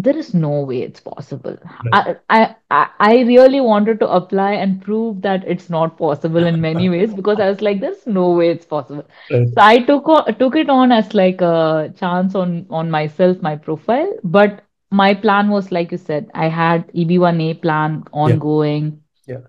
there is no way it's possible. Right. I really wanted to apply and prove that it's not possible in many ways because I was like, there's no way it's possible. Right. So I took it on as like a chance on myself, my profile. But my plan was, like you said, I had EB-1A plan Yeah. ongoing. Yeah.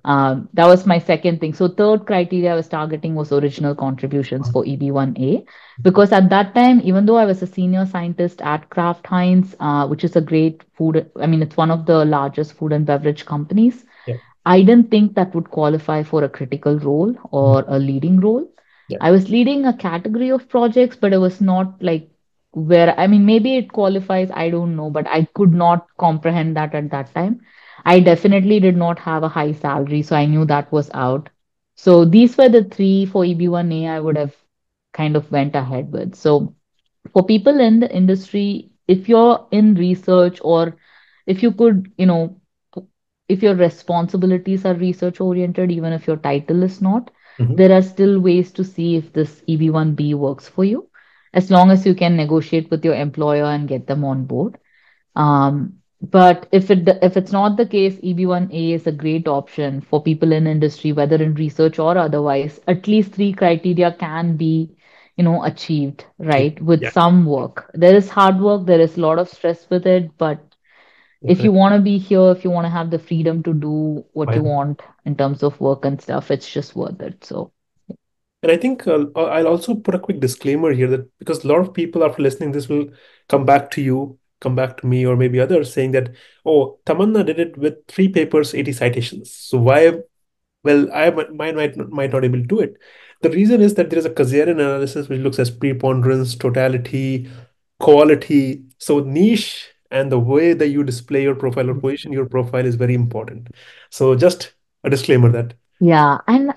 That was my second thing. So third criteria I was targeting was original contributions for EB-1A because at that time, even though I was a senior scientist at Kraft Heinz, which is a great food, I mean, it's one of the largest food and beverage companies, Yeah. I didn't think that would qualify for a critical role Mhm. or a leading role. Yeah. I was leading a category of projects, but it was not like where, I mean, maybe it qualifies, I don't know, but I could not comprehend that at that time. I definitely did not have a high salary, so I knew that was out. So these were the three for EB-1A I would have kind of went ahead with. So for people in the industry, if you're in research or if you could, if your responsibilities are research oriented, even if your title is not, Mhm. there are still ways to see if this EB-1B works for you, as long as you can negotiate with your employer and get them on board. But if it's not the case, EB-1A is a great option for people in industry, whether in research or otherwise. At least three criteria can be, achieved, Achieve. right? With Yeah. some work. There is hard work, there is a lot of stress with it, but if you Definitely. want to be here, if you want to have the freedom to do what Why you not? want in terms of work and stuff, it's just worth it. So, And I think I'll also put a quick disclaimer here that because a lot of people after listening this will come back to you, come back to me, or maybe others saying that, oh, Tamanna did it with 3 papers, 80 citations. So why? Well, might not able to do it. The reason is that there is a Kazarian analysis which looks as preponderance, totality, quality. So niche and the way that you display your profile or position your profile is very important. So just a disclaimer that. yeah. And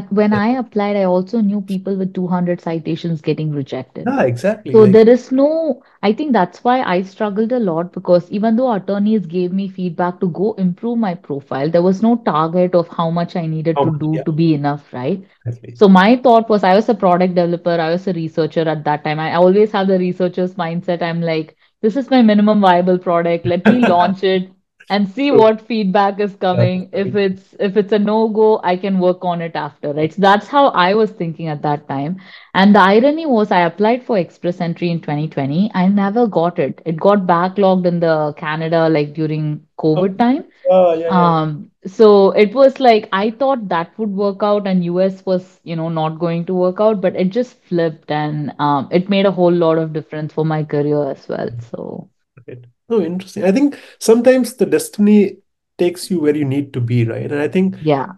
when I applied, I also knew people with 200 citations getting rejected. Yeah, exactly. So Like, there is no, I think that's why I struggled a lot because even though attorneys gave me feedback to go improve my profile, there was no target of how much I needed how to much? do Yeah, to be enough, right? exactly. So my thought was I was a product developer, I was a researcher at that time. I always have the researcher's mindset. I'm like, this is my minimum viable product. Let me launch it and see True. what feedback is That's coming. If right. it's a no-go, I can work on it after, right? So that's how I was thinking at that time. And the irony was I applied for Express Entry in 2020. I never got it. It got backlogged in the Canada like during Oh, COVID time. yeah, yeah. So it was like I thought that would work out and US was, not going to work out, but it just flipped and it made a whole lot of difference for my career as well. So Right. Oh, interesting. I think sometimes the destiny takes you where you need to be, right? And I think yeah,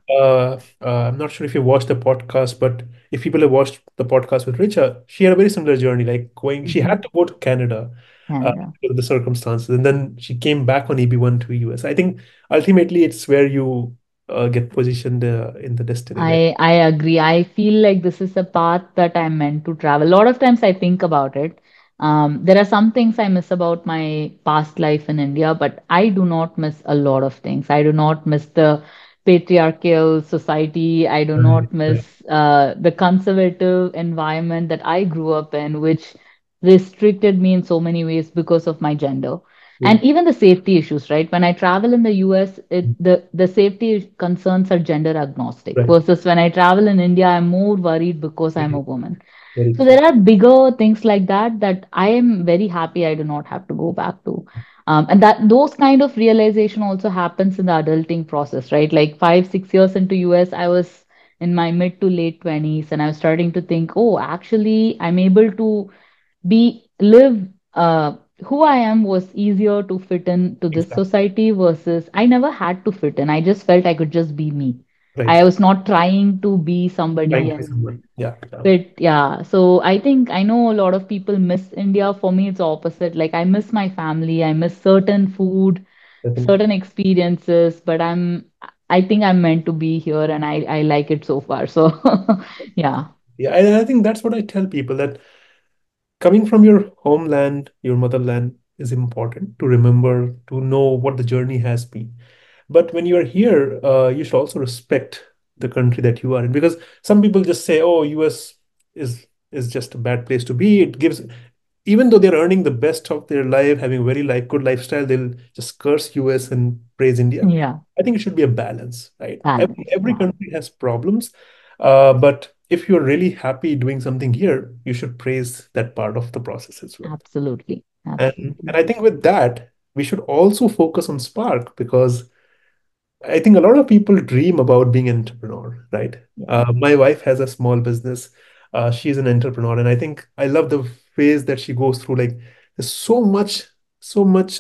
I'm not sure if you watched the podcast, but if people have watched the podcast with Richa, she had a very similar journey. Like she hmm, had to go to Canada Canada. because of the circumstances, and then she came back on EB-1 to US. I think ultimately it's where you get positioned in the destiny, right? I agree. I feel like this is a path that I'm meant to travel. A lot of times I think about it. There are some things I miss about my past life in India, but I do not miss a lot of things. I do not miss the patriarchal society. I do Right, not right. miss the conservative environment that I grew up in, which restricted me in so many ways because of my gender. And True. even the safety issues, right? When I travel in the US, the safety concerns are gender agnostic. Right. Versus when I travel in India, I'm more worried because I'm a Very, woman. very So true. there are bigger things like that that I am very happy I do not have to go back to. And that those kind of realization also happens in the adulting process, right? Like 5, 6 years into US, I was in my mid to late 20s, and I was starting to think, oh, actually, I'm able to be live who I am was easier to fit in to this Exactly. society versus I never had to fit in. I just felt I could just be me. Right. I was not trying to be Trying somebody to be and someone. Yeah. Yeah. fit. Yeah. So I think I know a lot of people miss India. For me, it's opposite. Like I miss my family. I miss certain food, Definitely. certain experiences, but I think I'm meant to be here and I like it so far. So yeah. Yeah. And I think that's what I tell people, that coming from your homeland, your motherland, is important to remember, to know what the journey has been. But when you are here, you should also respect the country that you are in, because some people just say, "Oh, US is just a bad place to be." It gives, even though they're earning the best of their life, having a very good lifestyle, they'll just curse US and praise India. Yeah. I think it should be a balance, right? Balance. Every Yeah. country has problems, but if you're really happy doing something here, you should praise that part of the process as well. Absolutely. And Absolutely. I think with that, we should also focus on Spark, because I think a lot of people dream about being an entrepreneur, right? Yeah. My wife has a small business. She's an entrepreneur, and I think I love the phase that she goes through. Like, there's so much.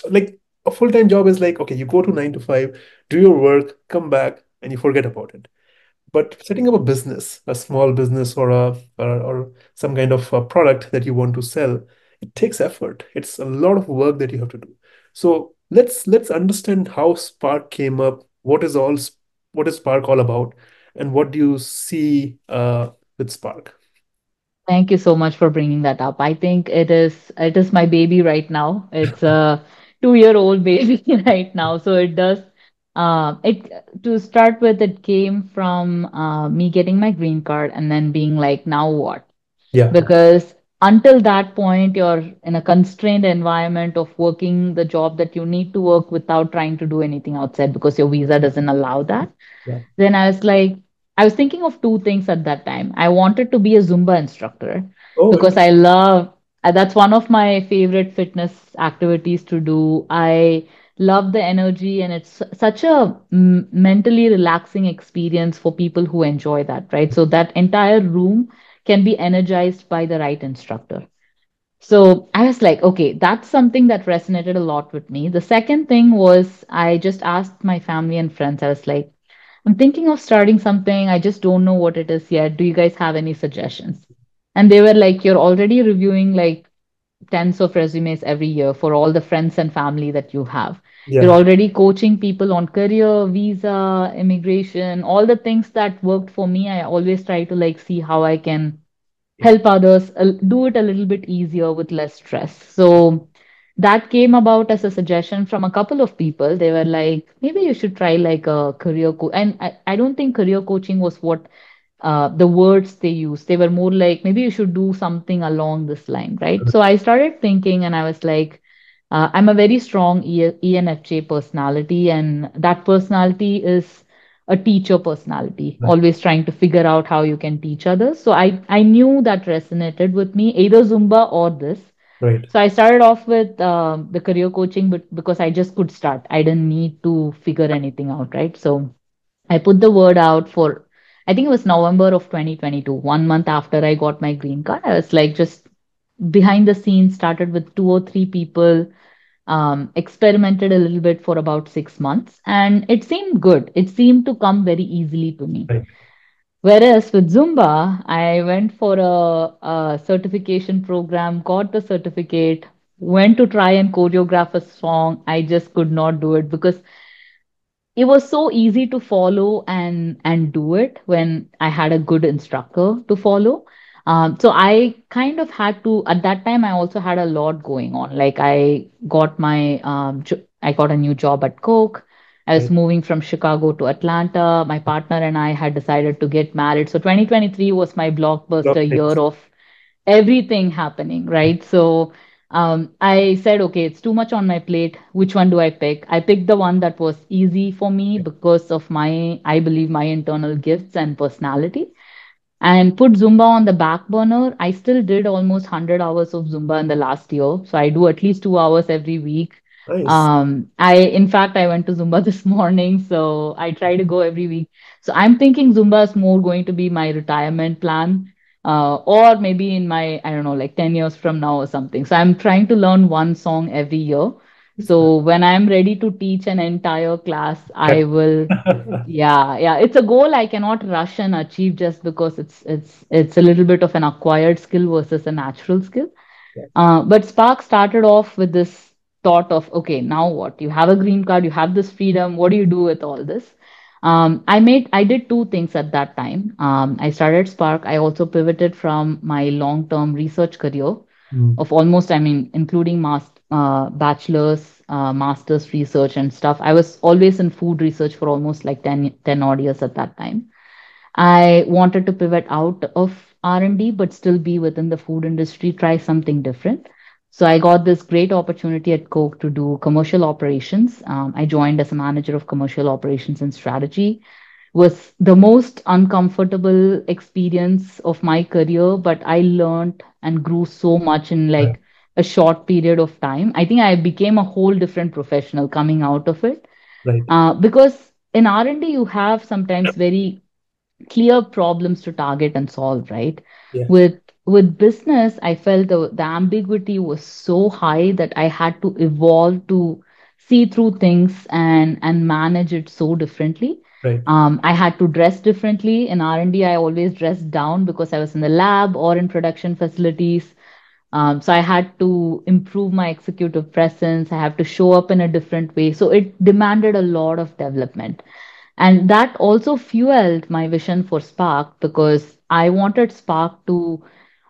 Like, a full-time job is like, okay, you go to 9 to 5, do your work, come back, and you forget about it. But setting up a business, a small business, or some kind of a product that you want to sell, it takes effort. It's a lot of work that you have to do. So let's understand how Spark came up. What is Spark all about, and what do you see with Spark? Thank you so much for bringing that up. I think it is my baby right now. It's a 2-year-old baby right now. So it does it to start with, it came from me getting my green card and then being like, now what? Yeah, Because until that point, you're in a constrained environment of working the job that you need to work without trying to do anything outside because your visa doesn't allow that. yeah. Then I was like, I was thinking of two things at that time. I wanted to be a Zumba instructor Oh, because I love that's one of my favorite fitness activities to do. I love the energy, and it's such a mentally relaxing experience for people who enjoy that, right? So that entire room can be energized by the right instructor. So I was like, okay, that's something that resonated a lot with me. The second thing was I just asked my family and friends, I was like, I'm thinking of starting something. I just don't know what it is yet. Do you guys have any suggestions? And they were like, you're already reviewing like tens of resumes every year for all the friends and family that you have. You're yeah, already coaching people on career, visa, immigration, all the things that worked for me. I always try to like see how I can yeah. help others do it a little bit easier with less stress. So that came about as a suggestion from a couple of people. They were like, maybe you should try like a career coach. And I don't think career coaching was what the words they used. They were more like, maybe you should do something along this line, right? So I started thinking and I was like, I'm a very strong ENFJ personality, and that personality is a teacher personality, Right, always trying to figure out how you can teach others. So I knew that resonated with me, either Zumba or this. right, So I started off with the career coaching, but because I just could start, I didn't need to figure anything out, right? So I put the word out for, I think it was November of 2022, 1 month after I got my green card. I was like, just behind the scenes, started with 2 or 3 people, experimented a little bit for about 6 months, and it seemed good. It seemed to come very easily to me. right. Whereas with Zumba, I went for a certification program, got the certificate, went to try and choreograph a song. I just could not do it because it was so easy to follow and do it when I had a good instructor to follow. So I kind of had to, at that time I also had a lot going on. Like I got a new job at Coke. I was Right. moving from Chicago to Atlanta. My partner and I had decided to get married. So 2023 was my blockbuster Lot of year things. of everything happening, right? So I said, okay, it's too much on my plate. Which one do I pick? I picked the one that was easy for me because of I believe, my internal gifts and personality, and put Zumba on the back burner. I still did almost 100 hours of Zumba in the last year. So I do at least 2 hours every week. Nice. In fact, I went to Zumba this morning. So I try to go every week. So I'm thinking Zumba is more going to be my retirement plan. or maybe in my, I don't know, like 10 years from now or something. So I'm trying to learn one song every year. That's nice. So when I'm ready to teach an entire class, I Correct. will, yeah, yeah. It's a goal I cannot rush and achieve just because it's a little bit of an acquired skill versus a natural skill. Yeah. But Spark started off with this thought of, okay, now what? You have a green card, you have this freedom. What do you do with all this? I did two things at that time. I started Spark. I also pivoted from my long-term research career Mm. of almost, I mean, including bachelor's, master's research and stuff. I was always in food research for almost like 10 odd years at that time. I wanted to pivot out of R&D, but still be within the food industry, try something different. So I got this great opportunity at Coke to do commercial operations. I joined as a manager of commercial operations and strategy. Was the most uncomfortable experience of my career, but I learned and grew so much in Right. like a short period of time. I think I became a whole different professional coming out of it. Right. Because in R&D, you have sometimes very clear problems to target and solve, right? Yeah. With business, I felt the ambiguity was so high that I had to evolve to see through things and manage it so differently. Right. I had to dress differently. In R&D, I always dressed down because I was in the lab or in production facilities. So I had to improve my executive presence. I have to show up in a different way. So it demanded a lot of development. And that also fueled my vision for Spark because I wanted Spark to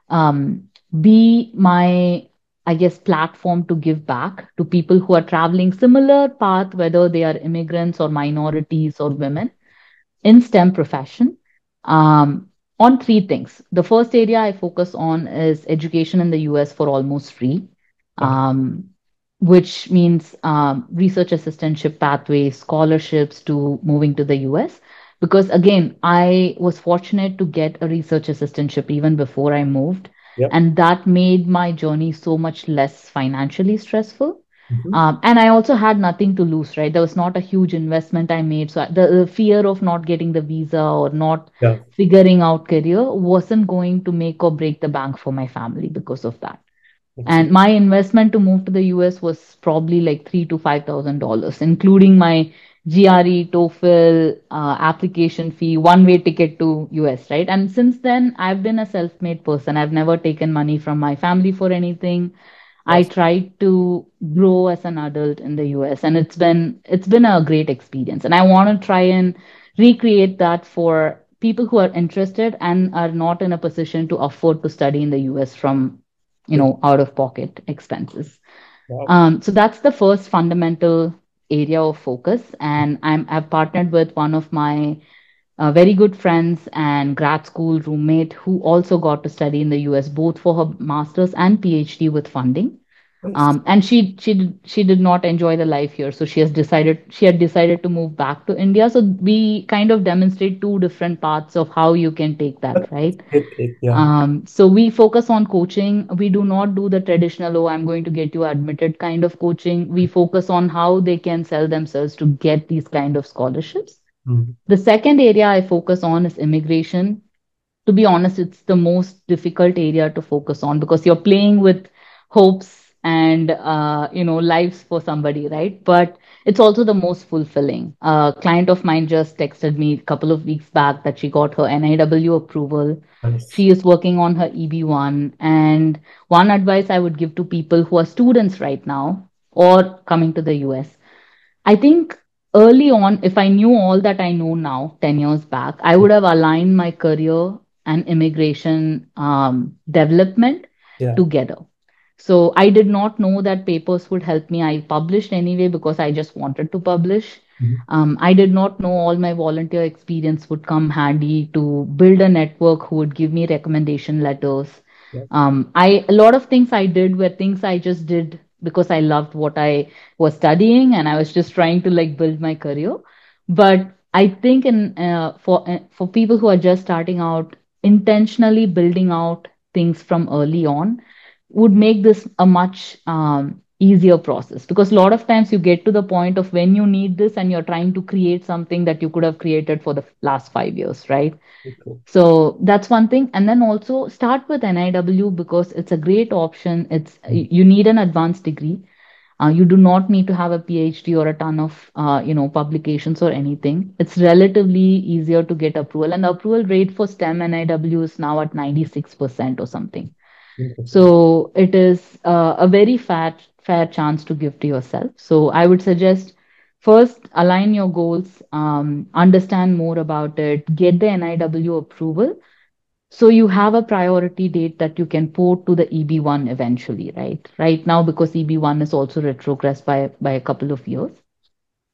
um, be my, I guess, platform to give back to people who are traveling similar path, whether they are immigrants or minorities or women in STEM profession, um, on three things. The first area I focus on is education in the US for almost free, Okay. um, which means research assistantship pathways, scholarships to moving to the US. Because again, I was fortunate to get a research assistantship even before I moved, Yep. and that made my journey so much less financially stressful. Mhm. And I also had nothing to lose, right? There was not a huge investment I made. So the fear of not getting the visa or not Yeah. figuring out career wasn't going to make or break the bank for my family because of that. Excellent. And my investment to move to the US was probably like $3,000 to $5,000, including my GRE, TOEFL, application fee, one-way ticket to US, right? And since then, I've been a self-made person. I've never taken money from my family for anything. I Awesome. tried to grow as an adult in the US, and it's been a great experience. And I want to try and recreate that for people who are interested and are not in a position to afford to study in the US from, Good. out of pocket expenses. Wow. So that's the first fundamental area of focus. And I've partnered with one of my very good friends and grad school roommate who also got to study in the US, both for her master's and PhD with funding. Nice. And she did not enjoy the life here, so she had decided to move back to India. So we kind of demonstrate two different paths of how you can take that, right? Great take. Yeah. So we focus on coaching. We do not do the traditional, oh, I'm going to get you admitted kind of coaching. We focus on how they can sell themselves to get these kind of scholarships. Mm. The second area I focus on is immigration. To be honest, it's the most difficult area to focus on because you're playing with hopes and lives for somebody, right? But it's also the most fulfilling. A client of mine just texted me a couple of weeks back that she got her NIW approval. Nice. She is working on her EB-1. And one advice I would give to people who are students right now or coming to the US, I think early on, if I knew all that I know now, 10 years back, I would have aligned my career and immigration development Yeah. together. So I did not know that papers would help me. I published anyway because I just wanted to publish. Mhm. I did not know all my volunteer experience would come handy to build a network who would give me recommendation letters. Yeah. A lot of things I did were things I just did because I loved what I was studying and I was just trying to like build my career. But I think for people who are just starting out, intentionally building out things from early on would make this a much easier process, because a lot of times you get to the point of when you need this and you're trying to create something that you could have created for the last 5 years, right? Okay. So that's one thing. And then also start with NIW because it's a great option. Mm. You need an advanced degree. You do not need to have a PhD or a ton of publications or anything. It's relatively easier to get approval, and the approval rate for STEM NIW is now at 96% or something. Interesting. So it is a very fair chance to give to yourself. So I would suggest first align your goals, understand more about it, get the NIW approval, so you have a priority date that you can port to the EB-1 eventually, right? Right now, because EB-1 is also retrogressed by a couple of years.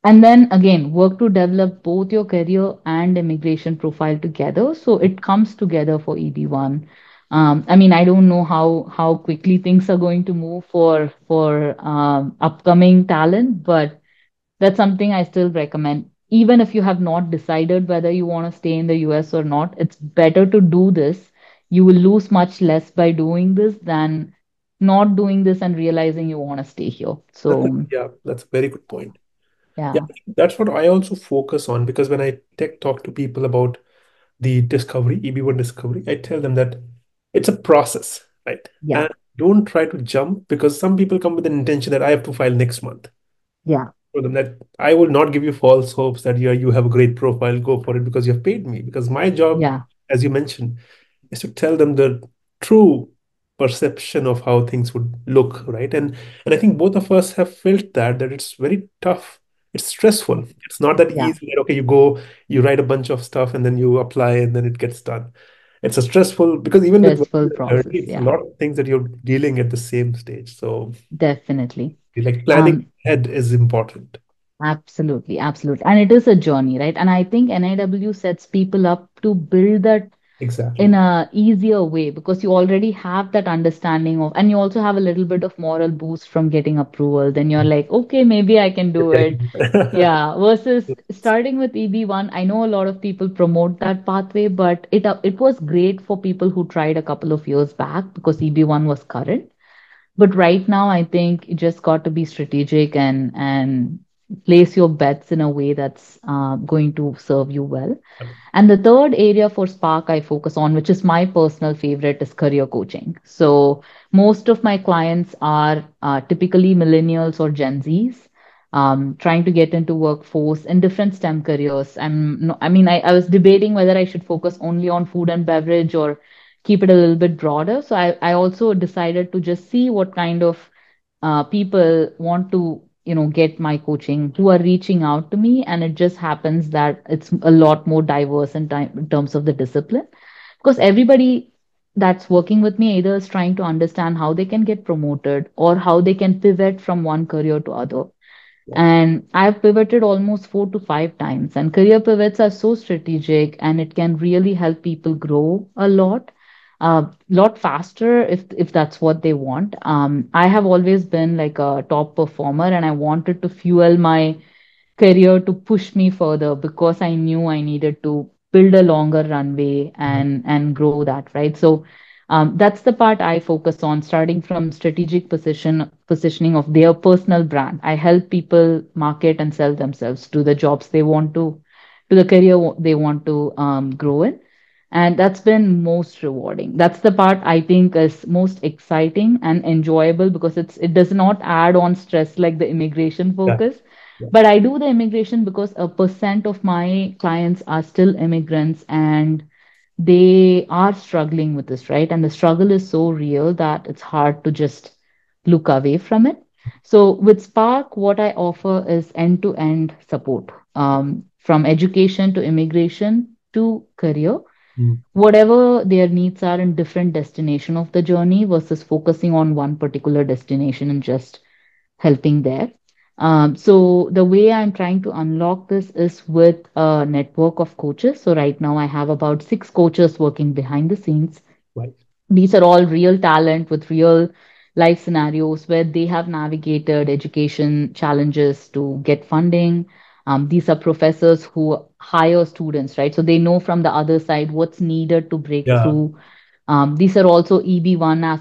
And then again, work to develop both your career and immigration profile together. So it comes together for EB-1. I mean, I don't know how quickly things are going to move for upcoming talent, but that's something I still recommend. Even if you have not decided whether you want to stay in the US or not, it's better to do this. You will lose much less by doing this than not doing this and realizing you want to stay here. So, Yeah, that's a very good point. Yeah, yeah, that's what I also focus on because when I tech talk to people about the discovery, EB-1 discovery, I tell them that it's a process, right? yeah, And don't try to jump because some people come with an intention that I have to file next month. yeah, For them that I will not give you false hopes that you have a great profile, go for it because you have paid me. Because my job, yeah, as you mentioned, is to tell them the true perception of how things would look, right? And I think both of us have felt that it's very tough. It's stressful. It's not that yeah. easy. That, okay, you go, you write a bunch of stuff, and then you apply, and then it gets done. It's a stressful because even with Stressful journey, process. it's a Yeah, lot of things that you're dealing at the same stage. So, definitely. like planning Um, ahead is important. Absolutely, absolutely. And it is a journey, right? And I think NIW sets people up to build that in Exactly. a easier way because you already have that understanding of, and you also have a little bit of moral boost from getting approval. Then you're like, okay, maybe I can You're do it. getting Yeah. Versus starting with EB-1, I know a lot of people promote that pathway, but it was great for people who tried a couple of years back because EB-1 was current. But right now, I think you just got to be strategic and place your bets in a way that's going to serve you well. And the third area for Spark I focus on, which is my personal favorite, is career coaching. So most of my clients are typically millennials or Gen Zs. Trying to get into workforce in different STEM careers. I mean, I was debating whether I should focus only on food and beverage or keep it a little bit broader. So I also decided to just see what kind of people want to get my coaching, who are reaching out to me, and it just happens that it's a lot more diverse in terms of the discipline, because everybody that's working with me either is trying to understand how they can get promoted or how they can pivot from one career to other. Right. And I've pivoted almost 4 to 5 times. And career pivots are so strategic and it can really help people grow a lot faster if that's what they want. I have always been like a top performer and I wanted to fuel my career to push me further because I knew I needed to build a longer runway Mhm. and grow that, right? So that's the part I focus on, starting from strategic positioning of their personal brand. I help people market and sell themselves to the jobs they want to the career they want to grow in. And that's been most rewarding. That's the part I think is most exciting and enjoyable because it does not add on stress like the immigration Yeah. focus. Yeah. But I do the immigration because a percent of my clients are still immigrants and they are struggling with this, right? And the struggle is so real that it's hard to just look away from it. So with Spark, what I offer is end-to-end support, from education to immigration to career, Mm. whatever their needs are in different destination of the journey versus focusing on one particular destination and just helping there. So the way I'm trying to unlock this is with a network of coaches. So right now I have about 6 coaches working behind the scenes. Right. These are all real talent with real life scenarios where they have navigated education challenges to get funding. These are professors who hire students, right? So they know from the other side what's needed to break Yeah. through These are also EB-1 as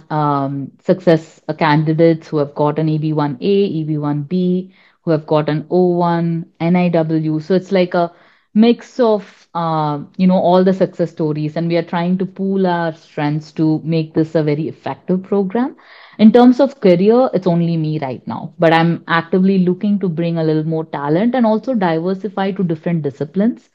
success candidates who have got an EB-1A, EB-1B, who have got an O1, NIW. So it's like a mix of all the success stories, and we are trying to pool our strengths to make this a very effective program. In terms of career, it's only me right now, but I'm actively looking to bring a little more talent and also diversify to different disciplines.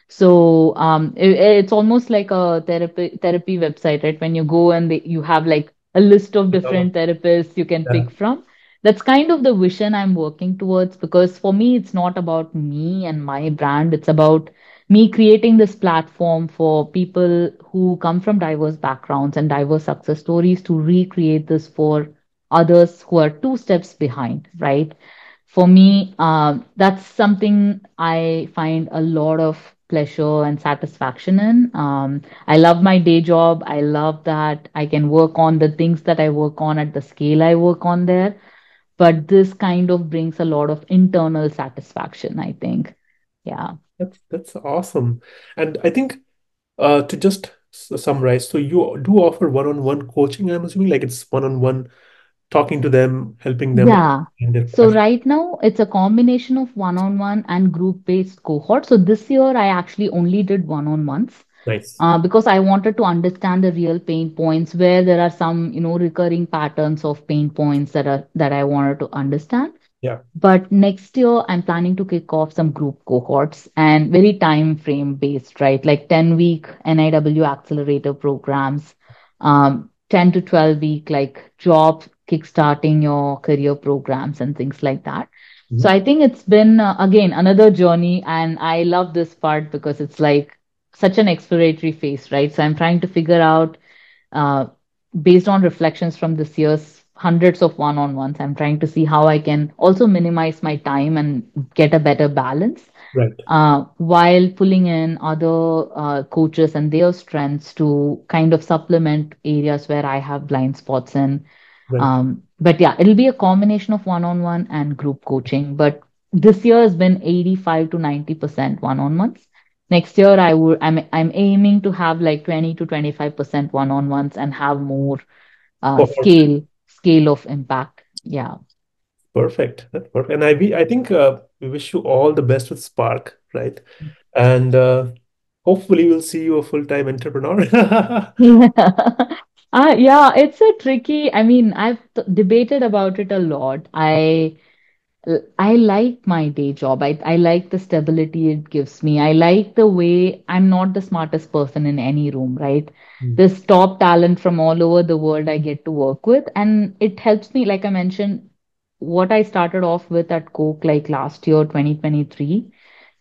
So it's almost like a therapy website, right? When you go and you have like a list of Uh, different therapists you can yeah, pick from. That's kind of the vision I'm working towards, because for me, it's not about me and my brand. It's about me creating this platform for people who come from diverse backgrounds and diverse success stories to recreate this for others who are two steps behind, right? For me, that's something I find a lot of pleasure and satisfaction in. I love my day job. I love that I can work on the things that I work on at the scale I work on there. But this kind of brings a lot of internal satisfaction, I think. Yeah. that's awesome. And I think to just summarize, so you do offer one-on-one coaching, I'm assuming, like it's one-on-one talking to them, helping them Yeah. in their So passion. right now it's a combination of one-on-one and group-based cohort. So this year I actually only did one-on-ones Nice. because I wanted to understand the real pain points where there are some, recurring patterns of pain points that I wanted to understand. Yeah. But next year, I'm planning to kick off some group cohorts and very time frame based, right? Like 10-week NIW accelerator programs, 10 to 12-week like job kickstarting your career programs and things like that. So Mhm. I think it's been, again, another journey. And I love this part because it's like such an exploratory phase, right? So I'm trying to figure out uh, based on reflections from this year's hundreds of one-on-ones. I'm trying to see how I can also minimize my time and get a better balance Right. while pulling in other coaches and their strengths to kind of supplement areas where I have blind spots in. Right. But yeah, it'll be a combination of one-on-one and group coaching. But this year has been 85 to 90% one-on-ones. Next year, I'm aiming to have like 20 to 25% one-on-ones and have more Cohorts. scale of impact. Yeah. Perfect. That's perfect. And I think we wish you all the best with Spark, right? And hopefully we'll see you a full-time entrepreneur. Yeah, it's a tricky. I mean, I've debated about it a lot. I like my day job. I like the stability it gives me. I like the way I'm not the smartest person in any room, right? Mm. There's top talent from all over the world I get to work with. And it helps me, like I mentioned, what I started off with at Coke like last year, 2023,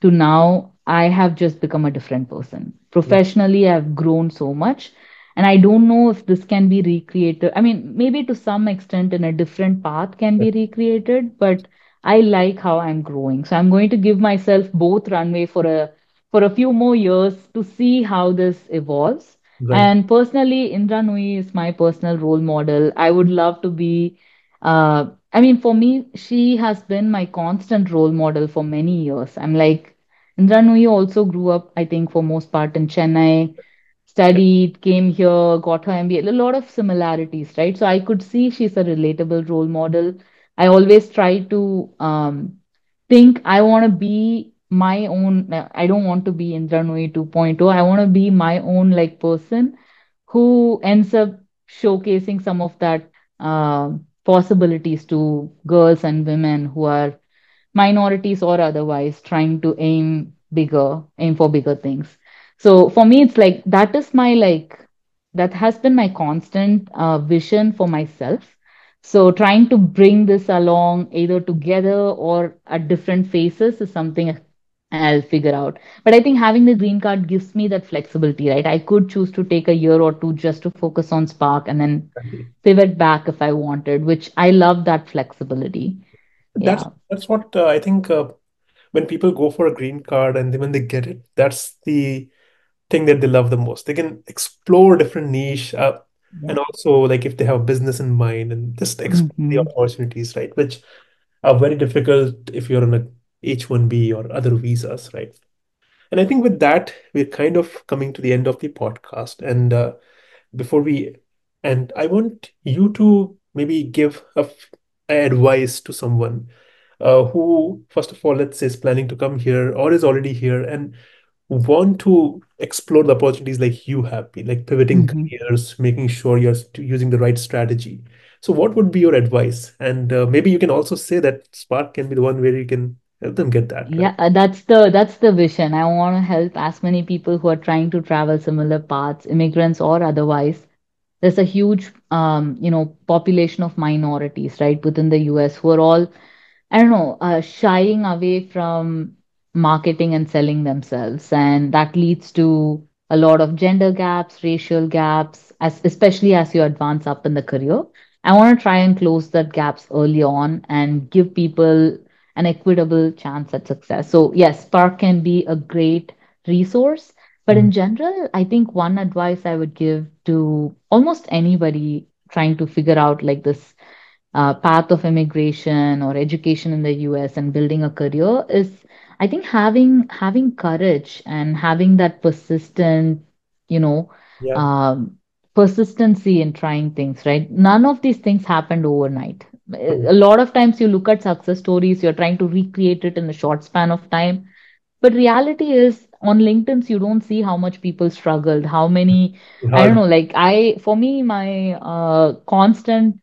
to now, I have just become a different person. Right. Professionally, I've grown so much. And I don't know if this can be recreated. I mean, maybe to some extent in a different path can be recreated, but I like how I'm growing. So I'm going to give myself both runway for a few more years to see how this evolves. Right. And personally, Indra Nui is my personal role model. I would love to be I mean, for me, she has been my constant role model for many years. I'm like, Indra Nui also grew up, I think, for most part in Chennai, studied, came here, got her MBA, a lot of similarities, right? So I could see she's a relatable role model. I always try to think I want to be my own. I don't want to be Indra Nui 2.0. I want to be my own like person who ends up showcasing some of that possibilities to girls and women who are minorities or otherwise trying to aim for bigger things. So for me, it's like that is my like that has been my constant vision for myself. So trying to bring this along either together or at different phases is something I'll figure out. But I think having the green card gives me that flexibility, right? I could choose to take a year or two just to focus on Spark and then Exactly. pivot back if I wanted, which I love that flexibility. That's Yeah. that's what I think when people go for a green card and then when they get it, that's the thing that they love the most. They can explore different niche Yeah. and also like if they have business in mind and just explore the Hmm. opportunities, right? Which are very difficult if you're on a H-1B or other visas, right? And I think with that, we're kind of coming to the end of the podcast. And before we end, I want you to maybe give advice to someone who, first of all, let's say, is planning to come here or is already here and want to explore the opportunities like you have been, like pivoting Mhm. careers, making sure you're using the right strategy. So, what would be your advice? And maybe you can also say that Spark can be the one where you can help them get that right. Yeah, that's the vision. I want to help as many people who are trying to travel similar paths, immigrants or otherwise. There's a huge population of minorities, right, within the US who are all, I don't know, shying away from marketing and selling themselves. And that leads to a lot of gender gaps, racial gaps, especially as you advance up in the career. I want to try and close that gaps early on and give people an equitable chance at success. So, yes, Spark can be a great resource. But Mm. in general, I think one advice I would give to almost anybody trying to figure out like this path of immigration or education in the US and building a career is, I think, having courage and having that you know, Yeah. um, persistency in trying things, right? None of these things happened overnight. True. A lot of times you look at success stories, you're trying to recreate it in a short span of time, but reality is on LinkedIn's you don't see how much people struggled, how many, I don't Hard. know, like for me, my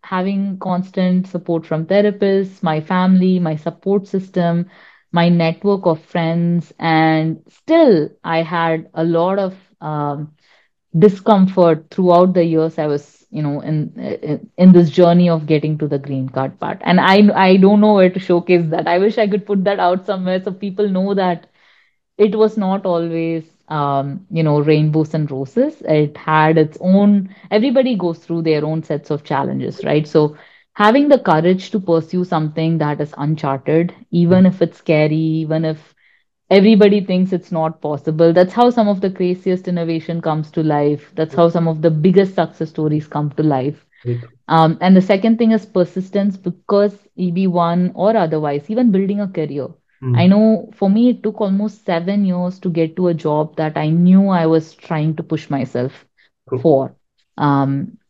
having constant support from therapists, my family, my support system, my network of friends, and still I had a lot of discomfort throughout the years I was, in this journey of getting to the green card part. And I don't know where to showcase that. I wish I could put that out somewhere so people know that it was not always rainbows and roses. It had its own, everybody goes through their own sets of challenges, right? So having the courage to pursue something that is uncharted, even if it's scary, even if everybody thinks it's not possible, that's how some of the craziest innovation comes to life. That's how some of the biggest success stories come to life. Very true. And the second thing is persistence, because EB-1 or otherwise, even building a career. I Mm. know for me, it took almost 7 years to get to a job that I knew I was trying to push myself True. for.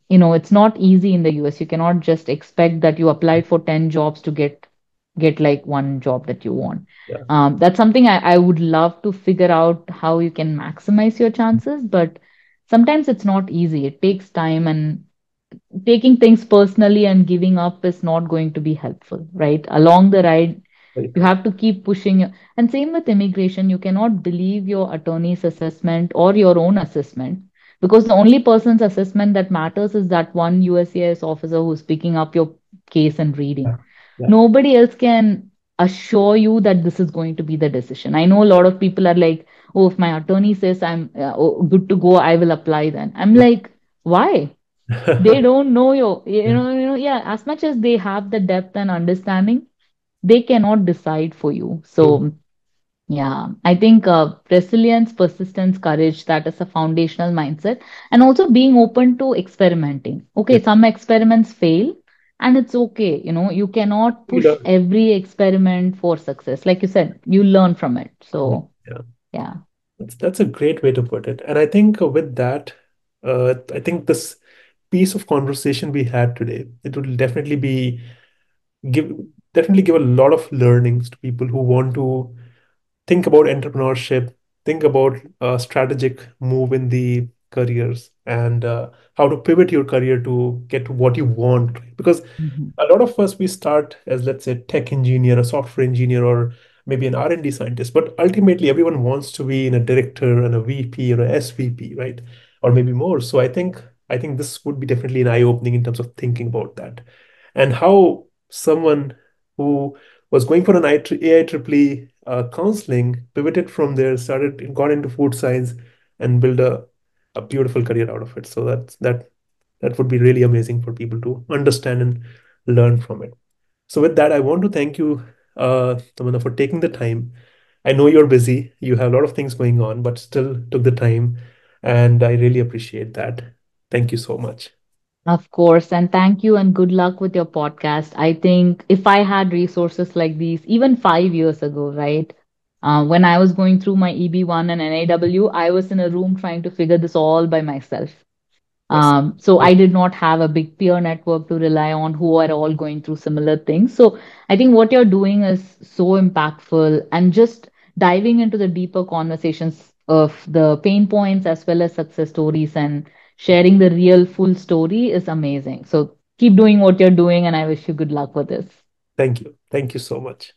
It's not easy in the US. You cannot just expect that you applied for 10 jobs to get like one job that you want. Yeah. That's something I would love to figure out how you can maximize your chances, but sometimes it's not easy. It takes time, and taking things personally and giving up is not going to be helpful, right? Along the ride, Very you true. have to keep pushing. And same with immigration, you cannot believe your attorney's assessment or your own assessment, because the only person's assessment that matters is that one USCIS officer who's picking up your case and Yeah. reading. Yeah. Nobody else can assure you that this is going to be the decision. I know a lot of people are like, oh, if my attorney says I'm good to go, I will apply then. I'm like, why? They don't know Yeah. yeah, as much as they have the depth and understanding, they cannot decide for you. True. So yeah, I think resilience, persistence, courage, that is a foundational mindset. And also being open to experimenting. Yeah. Okay, some experiments fail, and it's okay. You cannot We push learn. every experiment for success. Like you said, you learn from it. So Yeah. yeah. That's a great way to put it. And I think with that, I think this piece of conversation we had today, it will give definitely give a lot of learnings to people who want to think about entrepreneurship, think about a strategic move in the careers and how to pivot your career to get to what you want. Right? Because Mhm. a lot of us, we start as, let's say, tech engineer, a software engineer, or maybe an R&D scientist, but ultimately everyone wants to be in a director and a VP or a SVP, right? Or maybe more. So I think this would be definitely an eye-opening in terms of thinking about that and how someone who was going for an AI counseling, pivoted from there, got into food science, and built a beautiful career out of it. So that would be really amazing for people to understand and learn from it. So with that, I want to thank you, Tamanna, for taking the time. I know you're busy, you have a lot of things going on, but still took the time, and I really appreciate that. Thank you so much. Of course, and thank you and good luck with your podcast. I think if I had resources like these, even 5 years ago, right? When I was going through my EB-1 and NAW, I was in a room trying to figure this all by myself. Yes. So Yes. I did not have a big peer network to rely on who are all going through similar things. So I think what you're doing is so impactful, and just diving into the deeper conversations of the pain points as well as success stories and sharing the real full story is amazing. So keep doing what you're doing, and I wish you good luck with this. Thank you. Thank you so much.